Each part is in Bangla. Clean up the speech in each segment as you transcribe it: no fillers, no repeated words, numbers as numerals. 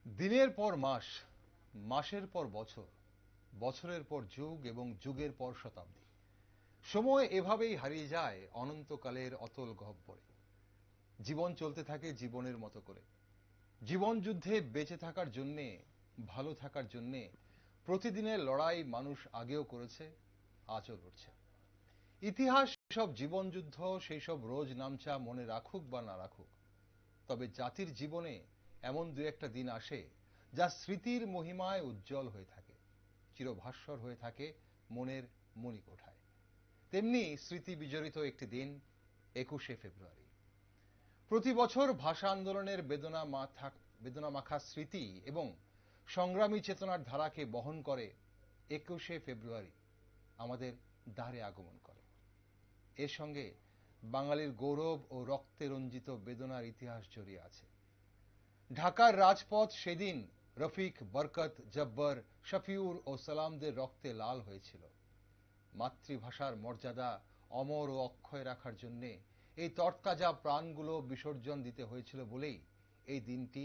দিনের পর মাস, মাসের পর বছর, বছরের পর যুগ এবং যুগের পর শতাব্দী, সময় এভাবেই হারিয়ে যায় অনন্তকালের অতল গহ্বরে। জীবন চলতে থাকে জীবনের মতো করে। জীবন যুদ্ধে বেঁচে থাকার জন্যে, ভালো থাকার জন্যে প্রতিদিনের লড়াই মানুষ আগেও করেছে, আজও লড়ছে। ইতিহাস সব জীবন যুদ্ধ, সেই সব রোজ নামচা মনে রাখুক বা না রাখুক, তবে জাতির জীবনে এমন দু একটা দিন আসে যা স্মৃতির মহিমায় উজ্জ্বল হয়ে থাকে, চিরভাস্বর হয়ে থাকে মনের মণিকোঠায়। তেমনি স্মৃতি বিজড়িত একটি দিন 21শে ফেব্রুয়ারি। প্রতি বছর ভাষা আন্দোলনের বেদনা মাখা স্মৃতি এবং সংগ্রামী চেতনার ধারাকে বহন করে 21শে ফেব্রুয়ারি আমাদের দ্বারে আগমন করে। এর সঙ্গে বাঙালির গৌরব ও রক্তে রঞ্জিত বেদনার ইতিহাস জড়িয়ে আছে। ঢাকার রাজপথ সেদিন রফিক, বরকত, জব্বর, শফিউর ও সালামদের রক্তে লাল হয়েছিল। মাতৃভাষার মর্যাদা অমর ও অক্ষয় রাখার জন্য এই তরতাজা প্রাণগুলো বিসর্জন দিতে হয়েছিল বলেই এই দিনটি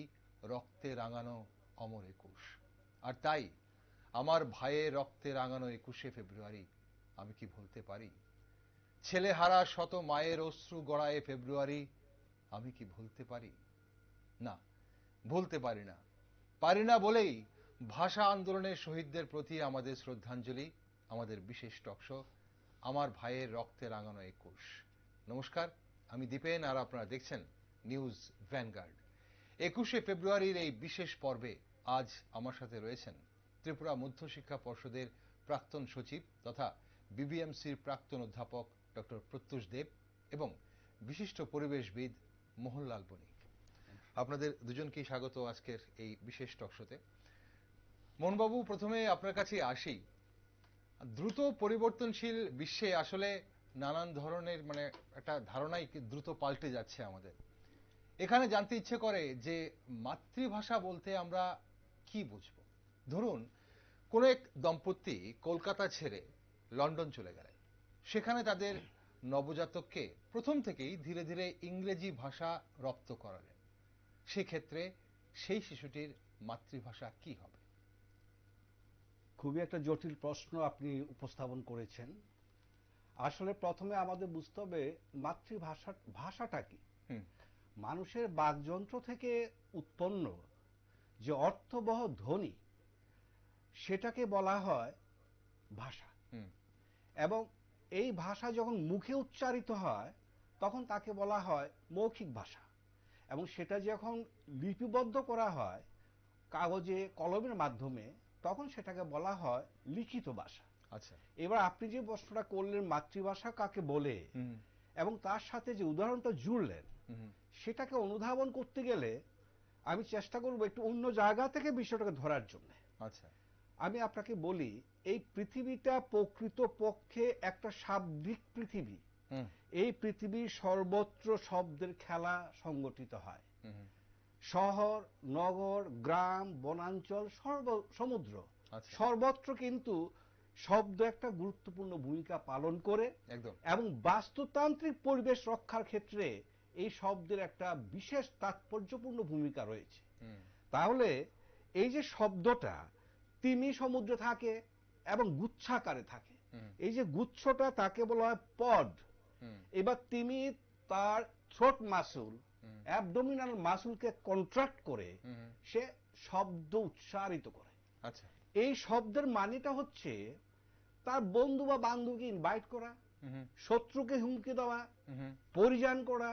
রক্তে রাঙানো অমর 21। আর তাই আমার ভাইয়ের রক্তে রাঙানো 21শে ফেব্রুয়ারি আমি কি ভুলতে পারি? ছেলেহারা শত মায়ের অশ্রু গড়ায় ফেব্রুয়ারি আমি কি ভুলতে পারি? না, ভুলতে পারি না। পারি না বলেই ভাষা আন্দোলনের শহীদদের প্রতি আমাদের শ্রদ্ধাঞ্জলি, আমাদের বিশেষ টকশো আমার ভাইয়ের রক্তে রাঙানো 21। নমস্কার, আমি দীপেন আর আপনারা দেখছেন নিউজ ভ্যানগার্ড। 21শে ফেব্রুয়ারির এই বিশেষ পর্বে আজ আমার সাথে রয়েছেন ত্রিপুরা মধ্যশিক্ষা পর্ষদের প্রাক্তন সচিব তথা বিবিএমসির প্রাক্তন অধ্যাপক ডক্টর প্রত্যুষ দেব এবং বিশিষ্ট পরিবেশবিদ মোহনলাল বণিক। আপনাদের দুজনকেই স্বাগত আজকের এই বিশেষ টকশোতে। মোহনবাবু, প্রথমে আপনার কাছে আসি। দ্রুত পরিবর্তনশীল বিশ্বে আসলে নানান ধরনের একটা ধারণাই দ্রুত পাল্টে যাচ্ছে আমাদের। এখানে জানতে ইচ্ছে করে যে মাতৃভাষা বলতে আমরা কি বুঝবো? ধরুন কোন এক দম্পতি কলকাতা ছেড়ে লন্ডন চলে গেলেন, সেখানে তাদের নবজাতককে প্রথম থেকেই ধীরে ধীরে ইংরেজি ভাষা রপ্ত করালেন। সেক্ষেত্রে সেই শিশুটির মাতৃভাষা কি হবে? খুবই একটা জটিল প্রশ্ন আপনি উপস্থাপন করেছেন। আসলে প্রথমে আমাদের বুঝতে হবে ভাষাটা কি। মানুষের বাকযন্ত্র থেকে উৎপন্ন যে অর্থবহ ধ্বনি, সেটাকে বলা হয় ভাষা। এবং এই ভাষা যখন মুখে উচ্চারিত হয় তখন তাকে বলা হয় মৌখিক ভাষা, এবং সেটা যখন লিপিবদ্ধ করা হয় কাগজে কলমের মাধ্যমে তখন সেটাকে বলা হয় লিখিত ভাষা। আচ্ছা, এবার আপনি যে প্রশ্নটা করলেন মাতৃভাষা কাকে বলে এবং তার সাথে যে উদাহরণটা জুড়লেন, সেটাকে অনুধাবন করতে গেলে আমি চেষ্টা করব একটু অন্য জায়গা থেকে বিষয়টাকে ধরার জন্য। আচ্ছা, আমি আপনাকে বলি, এই পৃথিবীটা প্রকৃত পক্ষে একটা শাব্দিক পৃথিবী। এই পৃথিবীর সর্বত্র শব্দের খেলা সংগঠিত হয়। শহর, নগর, গ্রাম, বনাঞ্চল, সমুদ্র, সর্বত্র কিন্তু শব্দ একটা গুরুত্বপূর্ণ ভূমিকা পালন করে। এবং বাস্তুতান্ত্রিক পরিবেশ রক্ষার ক্ষেত্রে এই শব্দের একটা বিশেষ তাৎপর্যপূর্ণ ভূমিকা রয়েছে। তাহলে এই যে শব্দটা তিমি সমুদ্রে থাকে এবং গুচ্ছাকারে থাকে, এই যে গুচ্ছটা তাকে বলা হয় পড। এবার তিমি তার থ্রোট মাসুল, অ্যাবডোমিনাল মাসুলকে কন্ট্রাক্ট করে সে শব্দ উচ্চারিত করে। আচ্ছা, এই শব্দের মানেটা হচ্ছে তার বন্ধু বা বান্ধবীকে ইনভাইট করা, শত্রুকে হুমকি দেওয়া, পরিযান করা,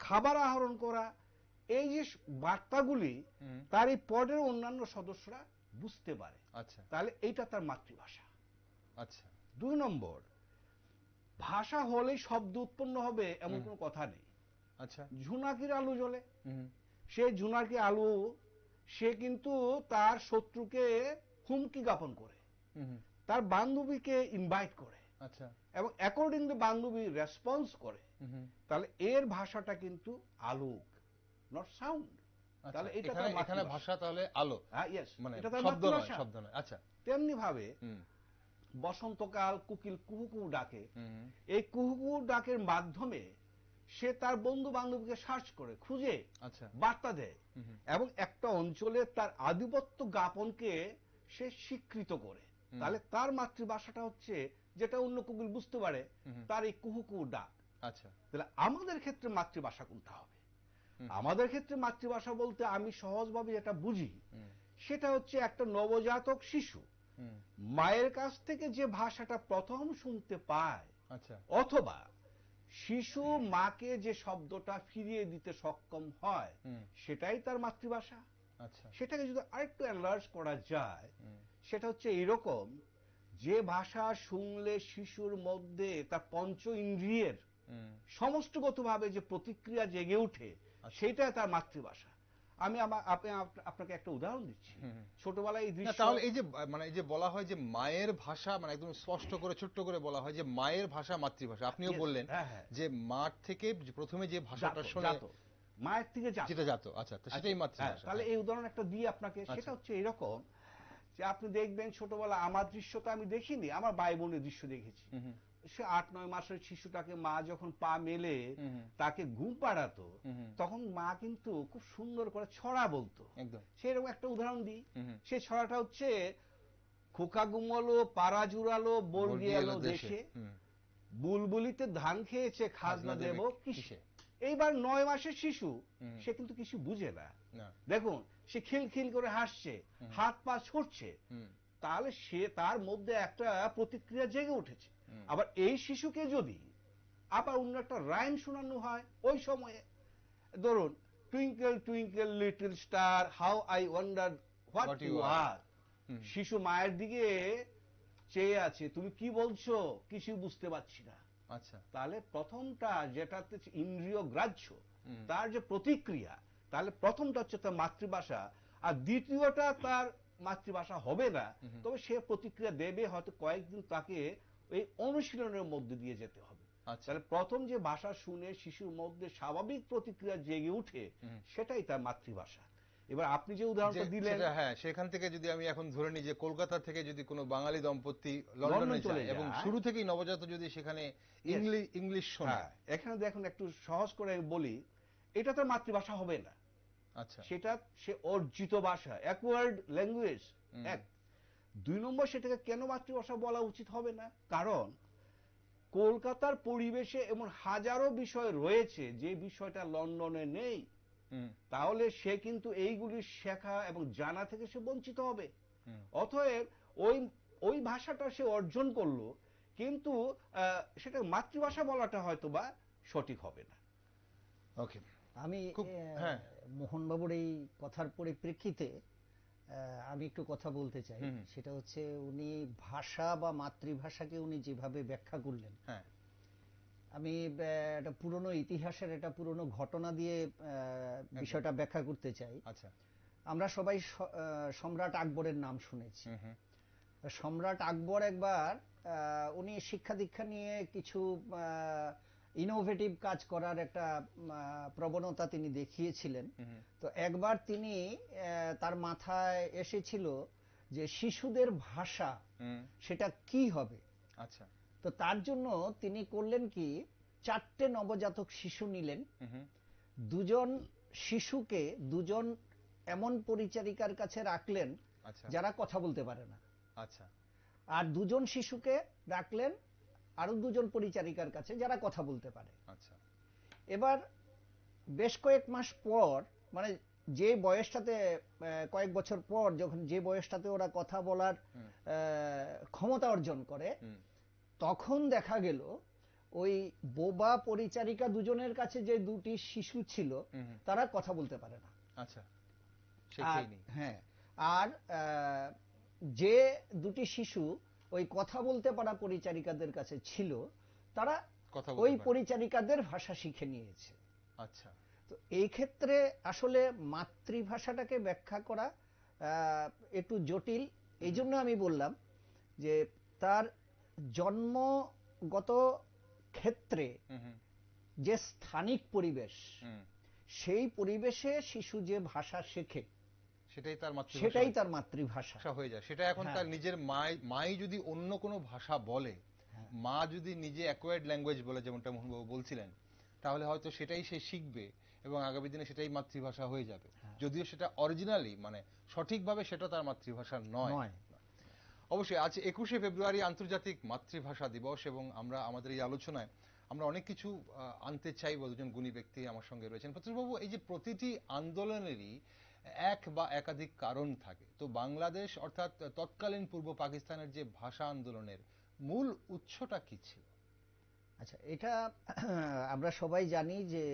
খাবার আহরণ করা। এই যে বার্তাগুলি তার এই পদের অন্যান্য সদস্যরা বুঝতে পারে। আচ্ছা, তাহলে এইটা তার মাতৃভাষা। আচ্ছা, 2 নম্বর, ভাষা হলেই শব্দ উৎপন্ন হবে এমন কোনো কথা নেই। আচ্ছা, ঝুনাকির আলু জ্বলে, সে ঝুনাকি আলু সে কিন্তু তার শত্রুকে হুমকি জ্ঞাপন করে, তার বান্ধবীকে ইনভাইট করে, আচ্ছা, এবং অ্যাকর্ডিংলি বান্ধবী রেসপন্স করে। তাহলে এর ভাষাটা কিন্তু আলোক, নট সাউন্ড। তাহলে এটা তার এখানে ভাষা তাহলে আলো, এটা তার শব্দ নয়, মাতৃভাষা। শব্দ নয়। আচ্ছা, তেমনি ভাবে বসন্তকাল কোকিল কুহু কুহু ডাকে, এই কুহু কুহু ডাকের মাধ্যমে সে তার বন্ধু বান্ধবকে সার্চ করে, খুঁজে, আচ্ছা, বার্তা দেয় এবং একটা অঞ্চলে তার আধিপত্য জ্ঞাপনকে সে স্বীকৃত করে। তাহলে তার মাতৃভাষাটা হচ্ছে, যেটা অন্য কোকিল বুঝতে পারে, তার এই কুহু কুহু ডাক। আচ্ছা, তাহলে আমাদের ক্ষেত্রে মাতৃভাষা কোনটা হবে? আমাদের ক্ষেত্রে মাতৃভাষা বলতে আমি সহজভাবে যেটা বুঝি, সেটা হচ্ছে একটা নবজাতক শিশু মায়ের কাছ থেকে যে ভাষাটা প্রথম শুনতে পায়, আচ্ছা, অথবা শিশু মাকে যে শব্দটা ফিরিয়ে দিতে সক্ষম হয়, সেটাই তার মাতৃভাষা। আচ্ছা, সেটাকে যদি আরেকটু এনলার্জ করা যায়, সেটা হচ্ছে এইরকম, যে ভাষা শুনলে শিশুর মধ্যে তার পঞ্চ ইন্দ্রিয়ের সমষ্টিগতভাবে যে প্রতিক্রিয়া জেগে ওঠে, সেটা তার মাতৃভাষা। আমি আপনাকে একটা উদাহরণ দিচ্ছি। ছোটবেলায় এই দৃশ্য, তাহলে এই যে মানে এই যে বলা হয় যে মায়ের ভাষা, মানে একদম স্পষ্ট করে ছোট্ট করে বলা হয় যে মায়ের ভাষা মাতৃভাষা, আপনিও বললেন যে মার থেকে প্রথমে যে ভাষাটা শোনে, মায়ের থেকে যেটা জাত, আচ্ছা, সেটাই মাতৃভাষা। তাহলে এই উদাহরণ একটা দিই আপনাকে। সেটা হচ্ছে এরকম যে আপনি দেখবেন ছোটবেলা, আমার দৃশ্যটা আমি দেখিনি, আমার ভাই বোনের দৃশ্য দেখেছি। সে 8-9 মাসের শিশুটাকে মা যখন পা মেলে তাকে ঘুম পাড়াতো, তখন মা কিন্তু খুব সুন্দর করে ছড়া বলতো। সেরকম একটা উদাহরণ দিই। সে ছড়াটা হচ্ছে, খোকা ঘুমালো, পাড়া জুড়ালো, বর্গি এলো দেশে, বুলবুলিতে ধান খেয়েছে, খাজনা দেব কিসে। এইবার 9 মাসের শিশু, সে কিন্তু কিছু বুঝে না। দেখুন, সে খিলখিল করে হাসছে, হাত পা ছুটছে, তাহলে সে, তার মধ্যে একটা প্রতিক্রিয়া জেগে উঠেছে। আবার এই শিশুকে যদি আবার অন্য একটা রাইম শোনানো হয় ওই সময়ে, ধরুন, twinkle twinkle little star how I wonder what you are, শিশু মায়ের দিকে চেয়ে আছে, তুমি কি বলছো কিছু বুঝতে পারছি না। আচ্ছা, তাহলে প্রথমটা যেটাতে ইন্দ্রিয় গ্রাহ্য, তার যে প্রতিক্রিয়া, তাহলে প্রথমটা হচ্ছে তার মাতৃভাষা, আর দ্বিতীয়টা তার মাতৃভাষা হবে না, তবে সে প্রতিক্রিয়া দেবে, হয়তো কয়েকদিন তাকে এই অনুশীলনের মধ্যে দিয়ে যেতে হবে। তাহলে প্রথম যে ভাষা শুনে শিশুর মধ্যে স্বাভাবিক প্রতিক্রিয়া জেগে উঠে, সেটাই তার মাতৃভাষা। এবার আপনি যে উদাহরণটা দিলেন, হ্যাঁ, সেখান থেকে যদি আমি এখন ধরে নিই যে কলকাতা থেকে যদি কোনো বাঙালি দম্পতি লন্ডনে যায় এবং শুরু থেকেই নবজাত যদি সেখানে ইংলিশ শোনে, এখানে দেখুন একটু সহজ করে বলি, এটা তার মাতৃভাষা হবে না। আচ্ছা, সেটা সে অর্জিত ভাষা, অ্যাকোয়ার্ড ল্যাঙ্গুয়েজ। 2 নম্বর, সেটাকে কেন মাতৃভাষা বলা উচিত হবে না? কারণ কলকাতার পরিবেশে এমন হাজারো বিষয় রয়েছে যে বিষয়টা লন্ডনে নেই। তাহলে সে কিন্তু এইগুলি শেখা এবং জানা থেকে সে বঞ্চিত হবে। অতএব ওই ভাষাটা সে অর্জন করলো, কিন্তু সেটা মাতৃভাষা বলাটা হয়তো বা সঠিক হবে না। ওকে, আমি মোহনবাবুর এই কথার পরিপ্রেক্ষিতে আমি একটু কথা বলতে চাই। সেটা হচ্ছে, উনি ভাষা বা মাতৃভাষাকে উনি যেভাবে ব্যাখ্যা করলেন, আমি একটা পুরনো ইতিহাসের একটা পুরনো ঘটনা দিয়ে বিষয়টা ব্যাখ্যা করতে চাই। আচ্ছা, আমরা সবাই সম্রাট আকবরের নাম শুনেছি। সম্রাট আকবর একবার উনি শিক্ষা দীক্ষা নিয়ে কিছু ইনোভেটিভ কাজ করার একটা প্রবণতা তিনি দেখিয়েছিলেন। তো একবার তিনি, তার মাথায় এসেছিল যে শিশুদের ভাষা সেটা কি হবে। আচ্ছা, তো তার জন্য তিনি করলেন কি, 4টে নবজাতক শিশু নিলেন, 2জন শিশুকে 2জন এমন পরিচারিকার কাছে রাখলেন যারা কথা বলতে পারে না। আচ্ছা, আর 2জন শিশুকে রাখলেন আরো 2জন পরিচারিকার কাছে যারা কথা বলতে পারে। আচ্ছা, এবার বেশ কয়েক মাস পর, মানে যে বয়সটাতে, কয়েক বছর পর যখন যে বয়সটাতে ওরা কথা বলার ক্ষমতা অর্জন করে, তখন দেখা গেল ওই বোবা পরিচারিকা 2জনের কাছে যে 2টি শিশু ছিল, তারা কথা বলতে পারে না। আচ্ছা, হ্যাঁ, আর যে 2টি শিশু ওই কথা বলতে পারা পরিচারিকাদের কাছে ছিল, তারা ওই পরিচারিকাদের ভাষা শিখে নিয়েছে। আচ্ছা, তো এই ক্ষেত্রে আসলে মাতৃভাষাটাকে ব্যাখ্যা করা একটু জটিল। এই জন্য আমি বললাম যে তার জন্মগত ক্ষেত্রে যে স্থানিক পরিবেশ, সেই পরিবেশে শিশু যে ভাষা শেখে, সেটাই তার মাতৃভাষা হয়ে যায়। সেটা এখন তার নিজের মাই যদি অন্য কোনো ভাষা বলে, মা যদি নিজে অ্যাকোয়ার্ড ল্যাঙ্গুয়েজ বলে, যেমনটা মোহনবাবু বলছিলেন, তাহলে হয়তো সেটাই সে শিখবে এবং আগামী দিনে সেটাই মাতৃভাষা হয়ে যাবে, যদিও সেটা অরিজিনালি মানে সঠিকভাবে সেটা তার মাতৃভাষা নয়। অবশ্যই আজ 21শে ফেব্রুয়ারি আন্তর্জাতিক মাতৃভাষা দিবস, এবং আমরা আমাদের এই আলোচনায় আমরা অনেক কিছু আনতে চাইব। দুজন গুণী ব্যক্তি আমার সঙ্গে রয়েছেন। প্রত্যুষবাবু, এই যে প্রতিটি আন্দোলনেরই এক বা একাধিক কারণ থাকে, তো বাংলাদেশ অর্থাৎ তৎকালীন পূর্ব পাকিস্তানের যে ভাষা আন্দোলনের মূল উৎসটা কি ছিল? আচ্ছা, এটা আমরা সবাই জানি যে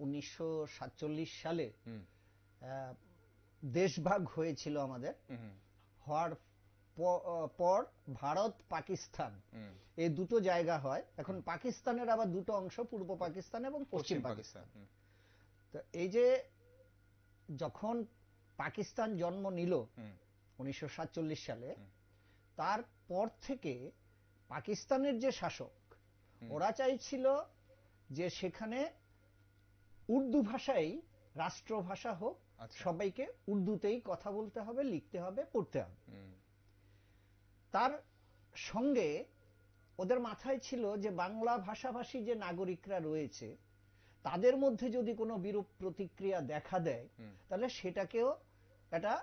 1947 সালে দেশভাগ হয়েছিল আমাদের। হওয়ার পর ভারত পাকিস্তান এই দুটো জায়গা হয়। এখন পাকিস্তানের আবার দুটো অংশ, পূর্ব পাকিস্তান এবং পশ্চিম পাকিস্তান। তো এই যে যখন পাকিস্তান জন্ম নিল 1947 সালে, তারপর থেকে পাকিস্তানের যে শাসক, ওরা চাইছিল যে সেখানে উর্দু ভাষাই রাষ্ট্রভাষা হোক, সবাইকে উর্দুতেই কথা বলতে হবে, লিখতে হবে, পড়তে হবে। তার সঙ্গে ওদের মাথায় ছিল যে বাংলা ভাষাভাষী যে নাগরিকরা রয়েছে তাদের মধ্যে যদি কোনো বিরূপ প্রতিক্রিয়া দেখা দেয়, তাহলে সেটাকেও এটা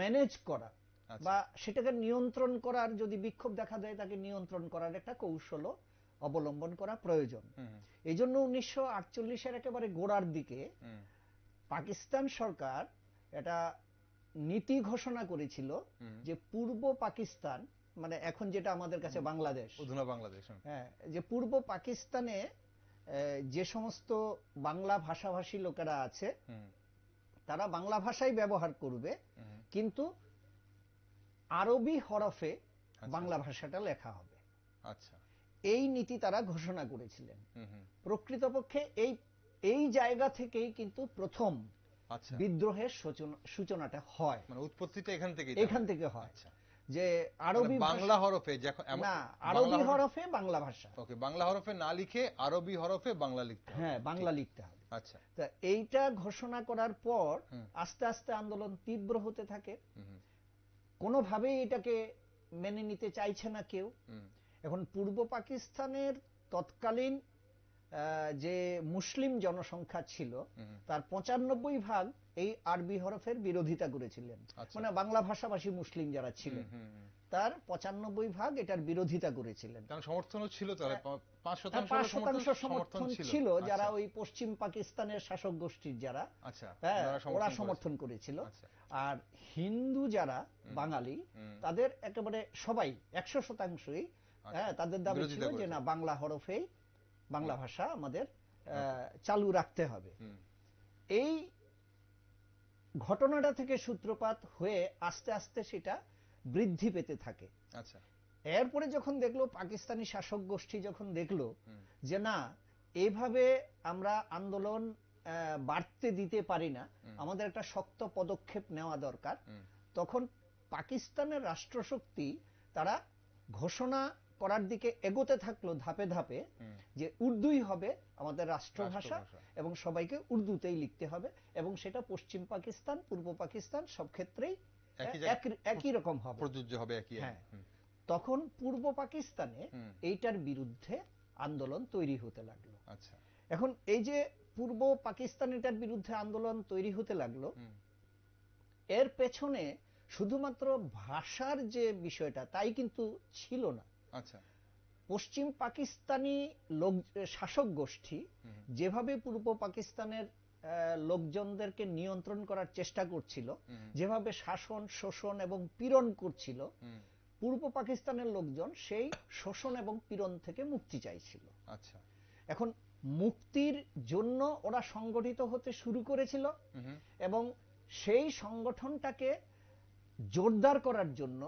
ম্যানেজ করা বা সেটাকে নিয়ন্ত্রণ করার, যদি বিক্ষোভ দেখা দেয় তাকে নিয়ন্ত্রণ করার একটা কৌশল অবলম্বন করা প্রয়োজন। এই জন্য 1948-এর একেবারে গোড়ার দিকে পাকিস্তান সরকার এটা নীতি ঘোষণা করেছিল যে পূর্ব পাকিস্তান, মানে এখন যেটা আমাদের কাছে বাংলাদেশ, হ্যাঁ, যে পূর্ব পাকিস্তানে যে সমস্ত বাংলা ভাষাভাষী লোকেরা আছে তারা বাংলা ভাষাই ব্যবহার করবে, কিন্তু আরবি হরফে বাংলা ভাষাটা লেখা হবে। আচ্ছা, এই নীতি তারা ঘোষণা করেছিলেন। প্রকৃতপক্ষে এই জায়গা থেকেই কিন্তু প্রথম বিদ্রোহের সূচনাটা হয়, মানে উৎপত্তিটা এখান থেকে হয়। যে আরবি বাংলা হরফে, না, আরবি হরফে বাংলা ভাষা, ওকে, বাংলা হরফে না লিখে আরবি হরফে বাংলা লিখতে হবে। হ্যাঁ, বাংলা লিখতে হবে। আচ্ছা, তা এইটা ঘোষণা করার পর আস্তে আস্তে আন্দোলন তীব্র হতে থাকে। কোনোভাবেই এটাকে মেনে নিতে চাইছে না কেউ। এখন পূর্ব পাকিস্তানের তৎকালীন যে মুসলিম জনসংখ্যা ছিল তার 95% এই আরবি হরফের বিরোধিতা করেছিলেন। মানে বাংলা ভাষাভাষী মুসলিম যারা ছিলেন তার 95% এটার বিরোধিতা করেছিলেন। কারণ সমর্থনও ছিল, তাহলে 5% সমর্থন ছিল যারা ওই পশ্চিম পাকিস্তানের শাসক গোষ্ঠীর যারা, ওরা সমর্থন করেছিল। আর হিন্দু যারা বাঙালি তাদের একেবারে সবাই 100%ই তাদের দাবি ছিল যে না, বাংলা হরফেই বাংলা ভাষা আমাদের চালু রাখতে হবে। এই ঘটনাটা থেকে সূত্রপাত হয়ে আস্তে আস্তে সেটা বৃদ্ধি পেতে থাকে। এরপরে যখন দেখলো পাকিস্তানি শাসক গোষ্ঠী, যখন দেখলো যে না, এইভাবে আমরা আন্দোলন বাড়তে দিতে পারি না, আমাদের একটা শক্ত পদক্ষেপ নেওয়া দরকার, তখন পাকিস্তানের রাষ্ট্রশক্তি তারা ঘোষণা করার দিকে এগোতে থাকলো ধাপে ধাপে যে উর্দুই হবে আমাদের রাষ্ট্রভাষা এবং সবাইকে উর্দুতেই লিখতে হবে, এবং সেটা পশ্চিম পাকিস্তান, পূর্ব পাকিস্তান সব ক্ষেত্রেই একই রকম হবে, প্রযোজ্য হবে। হ্যাঁ, তখন পূর্ব পাকিস্তানে এইটার বিরুদ্ধে আন্দোলন তৈরি হতে লাগলো। এখন এই যে পূর্ব পাকিস্তান এটার বিরুদ্ধে আন্দোলন তৈরি হতে লাগলো, এর পেছনে শুধুমাত্র ভাষার যে বিষয়টা তাই কিন্তু ছিল না। পশ্চিম পাকিস্তানি শাসক গোষ্ঠী যেভাবে পূর্ব পাকিস্তানের লোকজনদেরকে নিয়ন্ত্রণ করার চেষ্টা করছিল, যেভাবে শাসন, শোষণ এবং পীড়ন করছিল, পূর্ব পাকিস্তানের লোকজন সেই শোষণ এবং পীড়ন থেকে মুক্তি চাইছিল। এখন মুক্তির জন্য ওরা সংগঠিত হতে শুরু করেছিল, এবং সেই সংগঠনটাকে জোরদার করার জন্য,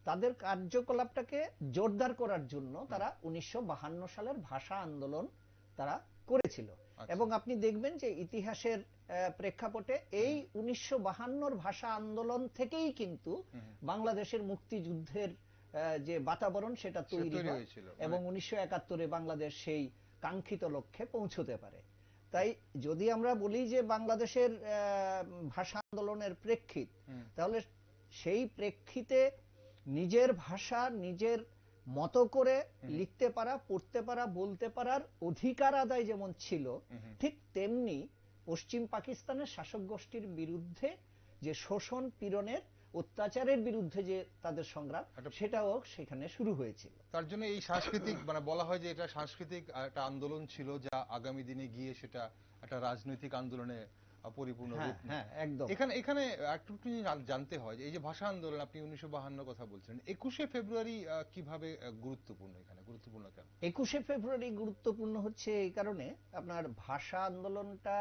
তাদের কার্যকলাপটাকে জোরদার করার জন্য তারা 1952 সালের ভাষা আন্দোলন তারা করেছিল। এবং আপনি দেখবেন যে ইতিহাসের প্রেক্ষাপটে এই 1952 ভাষা আন্দোলন থেকেই কিন্তু বাংলাদেশের মুক্তিযুদ্ধের যে বাতাবরণ সেটা তৈরি হয়েছিল, এবং 1971-এ বাংলাদেশ সেই কাঙ্ক্ষিত লক্ষ্যে পৌঁছতে পারে। তাই যদি আমরা বলি যে বাংলাদেশের ভাষা আন্দোলনের প্রেক্ষিত, তাহলে সেই প্রেক্ষিতে নিজের ভাষা, নিজের মতো করে লিখতে পারা, পড়তে পারা, বলতে পারার অধিকার আদায় যেমন ছিল, ঠিক তেমনি পশ্চিম পাকিস্তানের শাসক গোষ্ঠীর বিরুদ্ধে যে শোষণ, পীড়নের, অত্যাচারের বিরুদ্ধে যে তাদের সংগ্রাম, সেটাও সেখানে শুরু হয়েছিল। তার জন্য এই সাংস্কৃতিক, মানে বলা হয় যে এটা সাংস্কৃতিক একটা আন্দোলন ছিল, যা আগামী দিনে গিয়ে সেটা একটা রাজনৈতিক আন্দোলনে পরিপূর্ণ রূপ নেয়। হ্যাঁ, একদম। এখানে একটু জানতে হয় যে এই যে ভাষা আন্দোলন, আপনি 1952 কথা বলছেন, 21শে ফেব্রুয়ারি কিভাবে গুরুত্বপূর্ণ, এখানে গুরুত্বপূর্ণ কেন? 21শে ফেব্রুয়ারি গুরুত্বপূর্ণ হচ্ছে এই কারণে, আপনার ভাষা আন্দোলনটা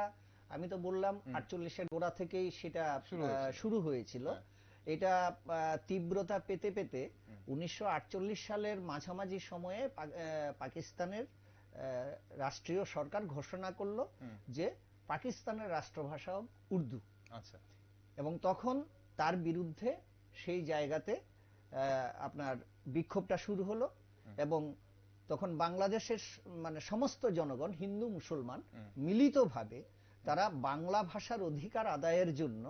আমি তো বললাম 48-এর গোড়া থেকেই সেটা শুরু হয়েছিল। এটা তীব্রতা পেতে পেতে 1948 সালের মাঝামাঝি সময়ে পাকিস্তানের রাষ্ট্রীয় সরকার ঘোষণা করলো যে পাকিস্তানের রাষ্ট্রভাষা উর্দু। আচ্ছা। এবং তখন তার বিরুদ্ধে সেই জায়গাতে আপনার বিক্ষোভটা শুরু হলো, এবং তখন বাংলাদেশের মানে সমস্ত জনগণ, হিন্দু মুসলমান মিলিতভাবে তারা বাংলা ভাষার অধিকার আদায়ের জন্য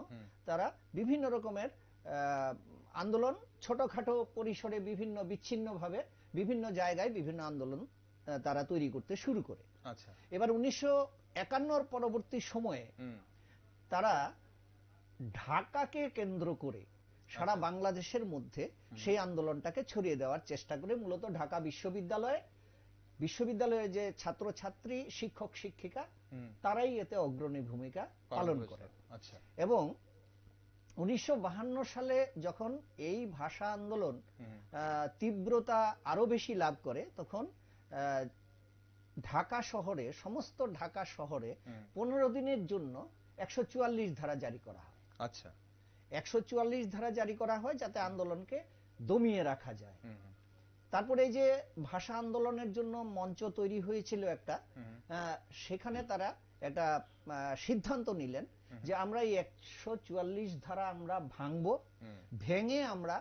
তারা বিভিন্ন রকমের আন্দোলন, ছোটখাটো পরিসরে বিভিন্ন বিচ্ছিন্নভাবে বিভিন্ন জায়গায় বিভিন্ন আন্দোলন তারা তৈরি করতে শুরু করে। আচ্ছা। এবার 1951 পরবর্তী সময়ে তারা ঢাকাকে কেন্দ্র করে সারা বাংলাদেশের মধ্যে সেই আন্দোলনটাকে ছড়িয়ে দেওয়ার চেষ্টা করে। মূলত ঢাকা বিশ্ববিদ্যালয়ে যে ছাত্রছাত্রী, শিক্ষক শিক্ষিকা, তারাই এতে অগ্রণী ভূমিকা পালন করে। এবং 1952 সালে যখন এই ভাষা আন্দোলন তীব্রতা আরো বেশি লাভ করে, তখন ঢাকা শহরে, সমস্ত ঢাকা শহরে 15 দিনের জন্য 144 ধারা জারি করা হয়। আচ্ছা। 144 ধারা জারি করা হয় যাতে আন্দোলনকে দমিয়ে রাখা যায়। তারপরে এই যে ভাষা আন্দোলনের জন্য মঞ্চ তৈরি হয়েছিল একটা, সেখানে তারা একটা সিদ্ধান্ত নিলেন যে আমরা এই 144 ধারা আমরা ভাঙবো, ভেঙে আমরা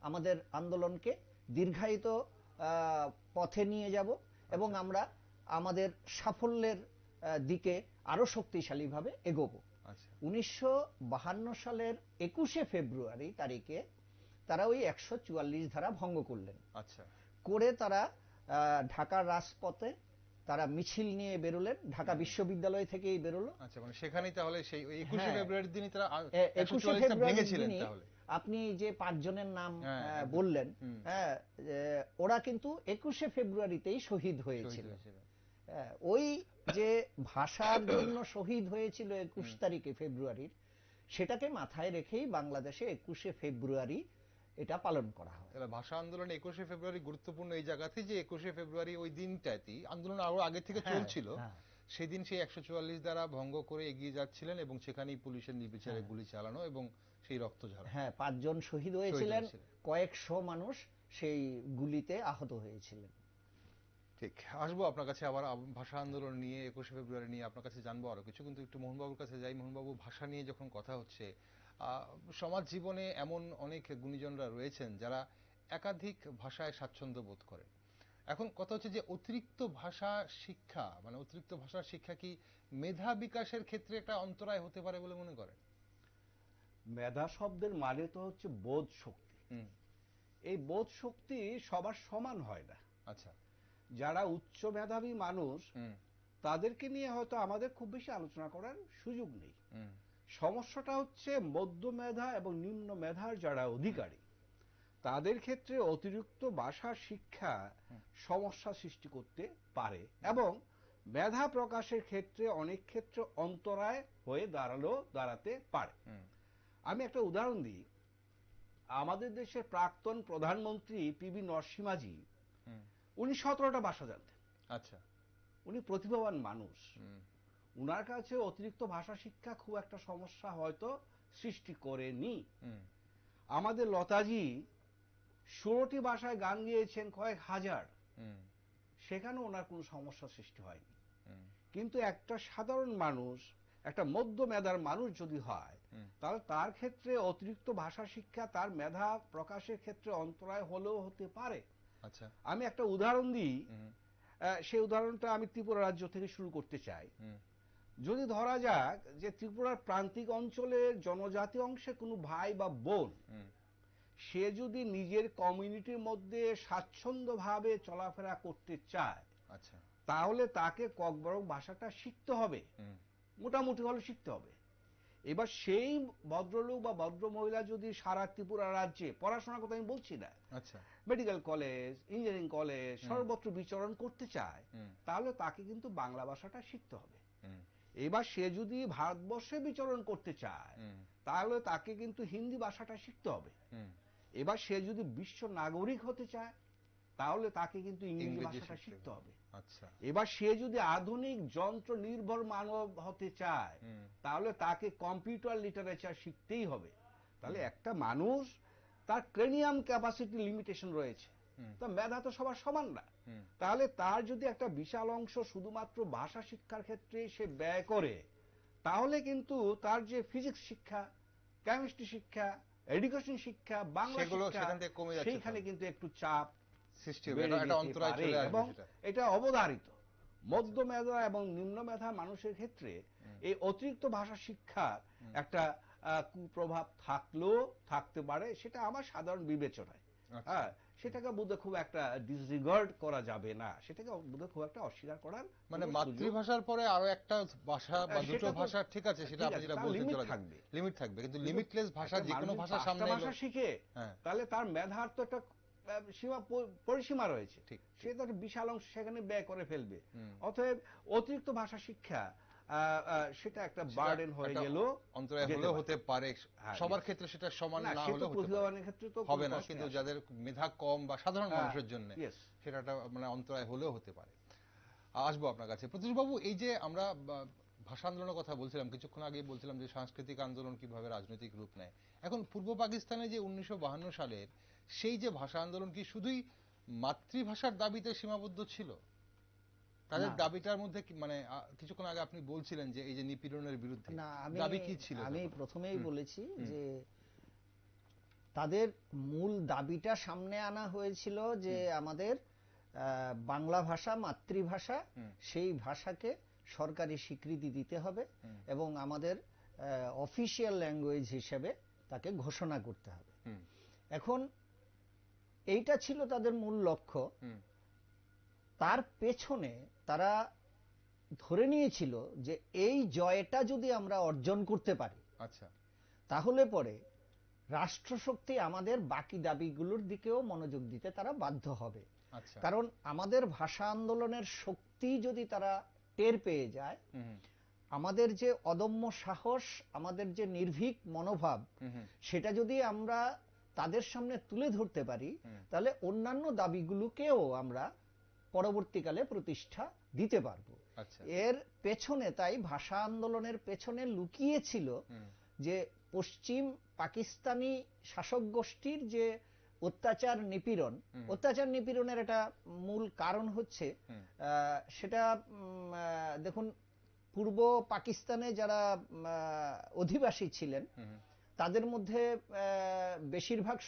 আমাদের আন্দোলনকে দীর্ঘায়িত পথে নিয়ে যাব এবং আমরা আমাদের সাফল্যের দিকে আরো শক্তিশালীভাবে এগোবো। 1952 সালের 21শে ফেব্রুয়ারি তারিখে তারা ওই 144 ধারা ভঙ্গ করলেন। আচ্ছা। করে তারা ঢাকার রাজপথে তারা মিছিল নিয়ে বেরোলেন, ঢাকা বিশ্ববিদ্যালয় থেকেই বেরোলো। আচ্ছা, মানে সেখানেই তাহলে সেই 21শে ফেব্রুয়ারির দিনই তারা 21শে ফেব্রুয়ারির দিনই আপনি যে 5 জনের নাম বললেন, ওরা কিন্তু 21শে ফেব্রুয়ারিতেই শহীদ হয়েছিল। ওই যে ভাষার জন্য শহীদ হয়েছিল 21 তারিখে ফেব্রুয়ারির, সেটাকে মাথায় রেখেই বাংলাদেশে 21শে ফেব্রুয়ারি এটা পালন করা হয়। ভাষা আন্দোলন 21শে ফেব্রুয়ারি গুরুত্বপূর্ণ এই জায়গাতে যে 21শে ফেব্রুয়ারি ওই দিনটাতেই আন্দোলন আরো আগে থেকে চলছিল, সেদিন সেই 144 দ্বারা ভঙ্গ করে এগিয়ে যাচ্ছিলেন এবং সেখানেই পুলিশের নির্বিচারে গুলি চালানো এবং সেই রক্তঝরা। 5 জন শহীদ হয়েছিলেন, কয়েকশো মানুষ সেই গুলিতে আহত হয়েছিলেন। ঠিক, আসবো আপনার কাছে আবার ভাষা আন্দোলন নিয়ে, 21শে ফেব্রুয়ারি নিয়ে আপনার কাছে জানবো আরো কিছু, কিন্তু একটু মোহনবাবুর কাছে যাই। মোহনবাবু, ভাষা নিয়ে যখন কথা হচ্ছে, সমাজ জীবনে এমন অনেক গুণীজনরা রয়েছেন যারা একাধিক ভাষায় স্বাচ্ছন্দ্য বোধ করেন। এখন কথা হচ্ছে যে অতিরিক্ত ভাষা শিক্ষা, মানে অতিরিক্ত ভাষার শিক্ষা কি মেধা বিকাশের ক্ষেত্রে একটা অন্তরায় হতে পারে বলে মনে করেন? মেধা শব্দের মানে তো হচ্ছে বোধ শক্তি। এই বোধ শক্তি সবার সমান হয় না। আচ্ছা। যারা উচ্চ মেধাবী মানুষ, তাদেরকে নিয়ে হয়তো আমাদের খুব বেশি আলোচনা করার সুযোগ নেই। সমস্যাটা হচ্ছে মধ্য মেধা এবং নিম্ন মেধার যারা অধিকারী, তাদের ক্ষেত্রে অতিরিক্ত ভাষা শিক্ষা সমস্যা সৃষ্টি করতে পারে এবং মেধা প্রকাশের ক্ষেত্রে অনেক ক্ষেত্রে অন্তরায় হয়ে দাঁড়াতে পারে। আমি একটা উদাহরণ দিই। আমাদের দেশের প্রাক্তন প্রধানমন্ত্রী পিবি নরসিংহজি, উনি 17টা ভাষা জানতেন। আচ্ছা। উনি প্রতিভাবান মানুষ। উনার কাছে অতিরিক্ত ভাষা শিক্ষা খুব একটা সমস্যা হয়তো সৃষ্টি করেনি। আমাদের লতাজি 16টি ভাষায় গান গেয়েছেন কয়েক হাজার, সেখানে ওনার কোনো সমস্যা সৃষ্টি হয়নি। কিন্তু একটা সাধারণ মানুষ, একটা মধ্য মেধার মানুষ যদি হয়, তাহলে তার ক্ষেত্রে অতিরিক্ত ভাষা শিক্ষা তার মেধা প্রকাশের ক্ষেত্রে অন্তরায় হলেও হতে পারে। আচ্ছা। আমি একটা উদাহরণ দিই। সেই উদাহরণটা আমি ত্রিপুরা রাজ্য থেকে শুরু করতে চাই। যদি ধরা যাক যে ত্রিপুরার প্রান্তিক অঞ্চলের জনজাতি অংশে কোনো ভাই বা বোন সে যদি নিজের কমিউনিটির মধ্যে স্বাচ্ছন্দ্যভাবে চলাফেরা করতে চায়, আচ্ছা, তাহলে তাকে ককবরক ভাষাটা শিখতে হবে, মোটামুটি হলে শিখতে হবে। এবার সেই ভদ্রলোক বা ভদ্র মহিলা যদি সারা ত্রিপুরা রাজ্যে, পড়াশোনার কথা আমি বলছি না, আচ্ছা, মেডিকেল কলেজ, ইঞ্জিনিয়ারিং কলেজ সর্বত্র বিচরণ করতে চায়, তাহলে তাকে কিন্তু বাংলা ভাষাটা শিখতে হবে। এবার সে যদি ভারতবর্ষে বিচরণ করতে চায়, তাহলে তাকে কিন্তু হিন্দি ভাষাটা শিখতে হবে। এবার সে যদি বিশ্ব নাগরিক হতে চায়, তাহলে তাকে কিন্তু ইংরেজি ভাষাটা শিখতে হবে। আচ্ছা, এবার সে যদি আধুনিক যন্ত্র নির্ভর মানব হতে চায়, তাহলে তাকে কম্পিউটার লিটারেচার শিখতেই হবে। তাহলে একটা মানুষ, তার ক্রেনিয়াম ক্যাপাসিটি লিমিটেশন রয়েছে, তো মেধা তো সবার সমান না। তাহলে তার যদি একটা বিশাল অংশ শুধুমাত্র ভাষা শিক্ষার ক্ষেত্রে সে ব্যয় করে, তাহলে কিন্তু তার যে ফিজিক্স শিক্ষা, কেমিস্ট্রি শিক্ষা, এডুকেশন শিক্ষা, বাংলা শিক্ষা, সেইখানে কিন্তু একটু চাপ সৃষ্টি হবে, এটা অন্তরায় চলে আসবে। এবং এটা অবধারিত মধ্য মেধা এবং নিম্ন মেধা মানুষের ক্ষেত্রে এই অতিরিক্ত ভাষা শিক্ষার একটা কুপ্রভাব থাকলেও থাকতে পারে, সেটা আমার সাধারণ বিবেচনায়। হ্যাঁ, সেটাকে বোধহয় খুব একটা ডিসরিগার্ড করা যাবে না, সেটাকে বোধহয় খুব একটা অস্বীকার করার, মানে মাতৃভাষার পরে আরো একটা ভাষা বা দুটো ভাষা, ঠিক আছে, সেটা আপনি যেটা বলছেন লিমিট থাকবে, কিন্তু লিমিটলেস ভাষা যে কোনো ভাষা সামনে ভাষা শিখে, তাহলে তার মেধার তো একটা সীমা পরিসীমা রয়েছে, সে তো একটা বিশাল অংশ সেখানে ব্যয় করে ফেলবে। অতএব অতিরিক্ত ভাষা শিক্ষা সেটা একটা বার্ডেন হয়ে গেল, অন্তরায় হলেও হতে পারে, সবার ক্ষেত্রে সেটা সমান না হলেও প্রতিভাবানের ক্ষেত্রে তো হবে না, কিন্তু যাদের মেধা কম বা সাধারণ মানুষের জন্য সেটা মানে অন্তরায় হলেও হতে পারে। আসবো আপনার কাছে প্রত্যুষবাবু। এই যে আমরা ভাষা আন্দোলনের কথা বলছিলাম, কিছুক্ষণ আগে বলছিলাম যে সাংস্কৃতিক আন্দোলন কিভাবে রাজনৈতিক রূপ নেয়। এখন পূর্ব পাকিস্তানে যে 1952 সালের সেই যে ভাষা আন্দোলন কি শুধুই মাতৃভাষার দাবিতে সীমাবদ্ধ ছিল? তাদের দাবিটার মধ্যে মানে কিছুক্ষণ আগে আপনি বলছিলেন যে এই যে নিপীড়নের বিরুদ্ধে দাবি কি ছিল? আমি প্রথমেই বলেছি যে তাদের মূল দাবিটা সামনে আনা হয়েছিল যে আমাদের বাংলা ভাষা মাতৃভাষা, সেই ভাষাকে সরকারি স্বীকৃতি দিতে হবে এবং আমাদের অফিশিয়াল ল্যাঙ্গুয়েজ হিসেবে তাকে ঘোষণা করতে হবে। এখন এইটা ছিল তাদের মূল লক্ষ্য। তার পেছনে তারা ধরে নিয়েছিল যে এই জয়টা যদি আমরা অর্জন করতে পারি, আচ্ছা, তাহলে পরে রাষ্ট্রশক্তি আমাদের বাকি দাবিগুলোর দিকেও মনোযোগ দিতে তারা বাধ্য হবে। কারণ আমাদের ভাষা আন্দোলনের শক্তি যদি তারা টের পেয়ে যায়, আমাদের যে অদম্য সাহস, আমাদের যে নির্ভীক মনোভাব, সেটা যদি আমরা তাদের সামনে তুলে ধরতে পারি, তাহলে অন্যান্য দাবিগুলোকেও আমরা পরবর্তীকালে প্রতিষ্ঠা দিতে পারবো। এর পেছনে, তাই ভাষা আন্দোলনের পেছনে লুকিয়ে ছিল যে পশ্চিম পাকিস্তানি শাসক গোষ্ঠীর যে অত্যাচার নিপীড়ন, অত্যাচার নিপীড়নের একটা মূল কারণ হচ্ছে, সেটা দেখুন, পূর্ব পাকিস্তানে যারা অধিবাসী ছিলেন তাদের মধ্যে বেশিরভাগ,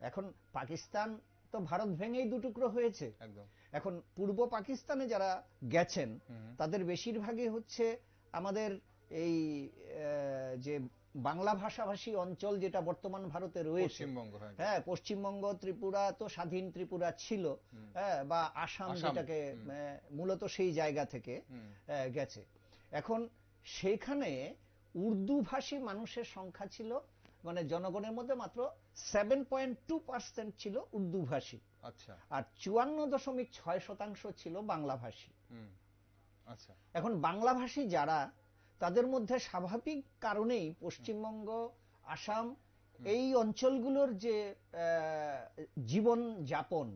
এখন পাকিস্তান তো ভারত ভেঙেই দুটুকরো হয়েছে, এখন পূর্ব পাকিস্তানে যারা গেছেন তাদের বেশিরভাগই হচ্ছে আমাদের এই যে বাংলা ভাষাভাষী অঞ্চল যেটা বর্তমান ভারতে রয়েছে, হ্যাঁ, পশ্চিমবঙ্গ, ত্রিপুরা তো স্বাধীন ত্রিপুরা ছিল, হ্যাঁ, বা আসাম, যেটাকে মূলত সেই জায়গা থেকে গেছে। এখন সেখানে উর্দু ভাষী মানুষের সংখ্যা ছিল, মানে জনগণের মধ্যে মাত্র 7.2% ছিল উর্দু ভাষী, আর 54.6% ছিল বাংলা ভাষী। এখন বাংলা ভাষী যারা, তাদের মধ্যে স্বাভাবিক কারণেই পশ্চিমবঙ্গ, আসাম, এই অঞ্চলগুলোর যে জীবন যাপন,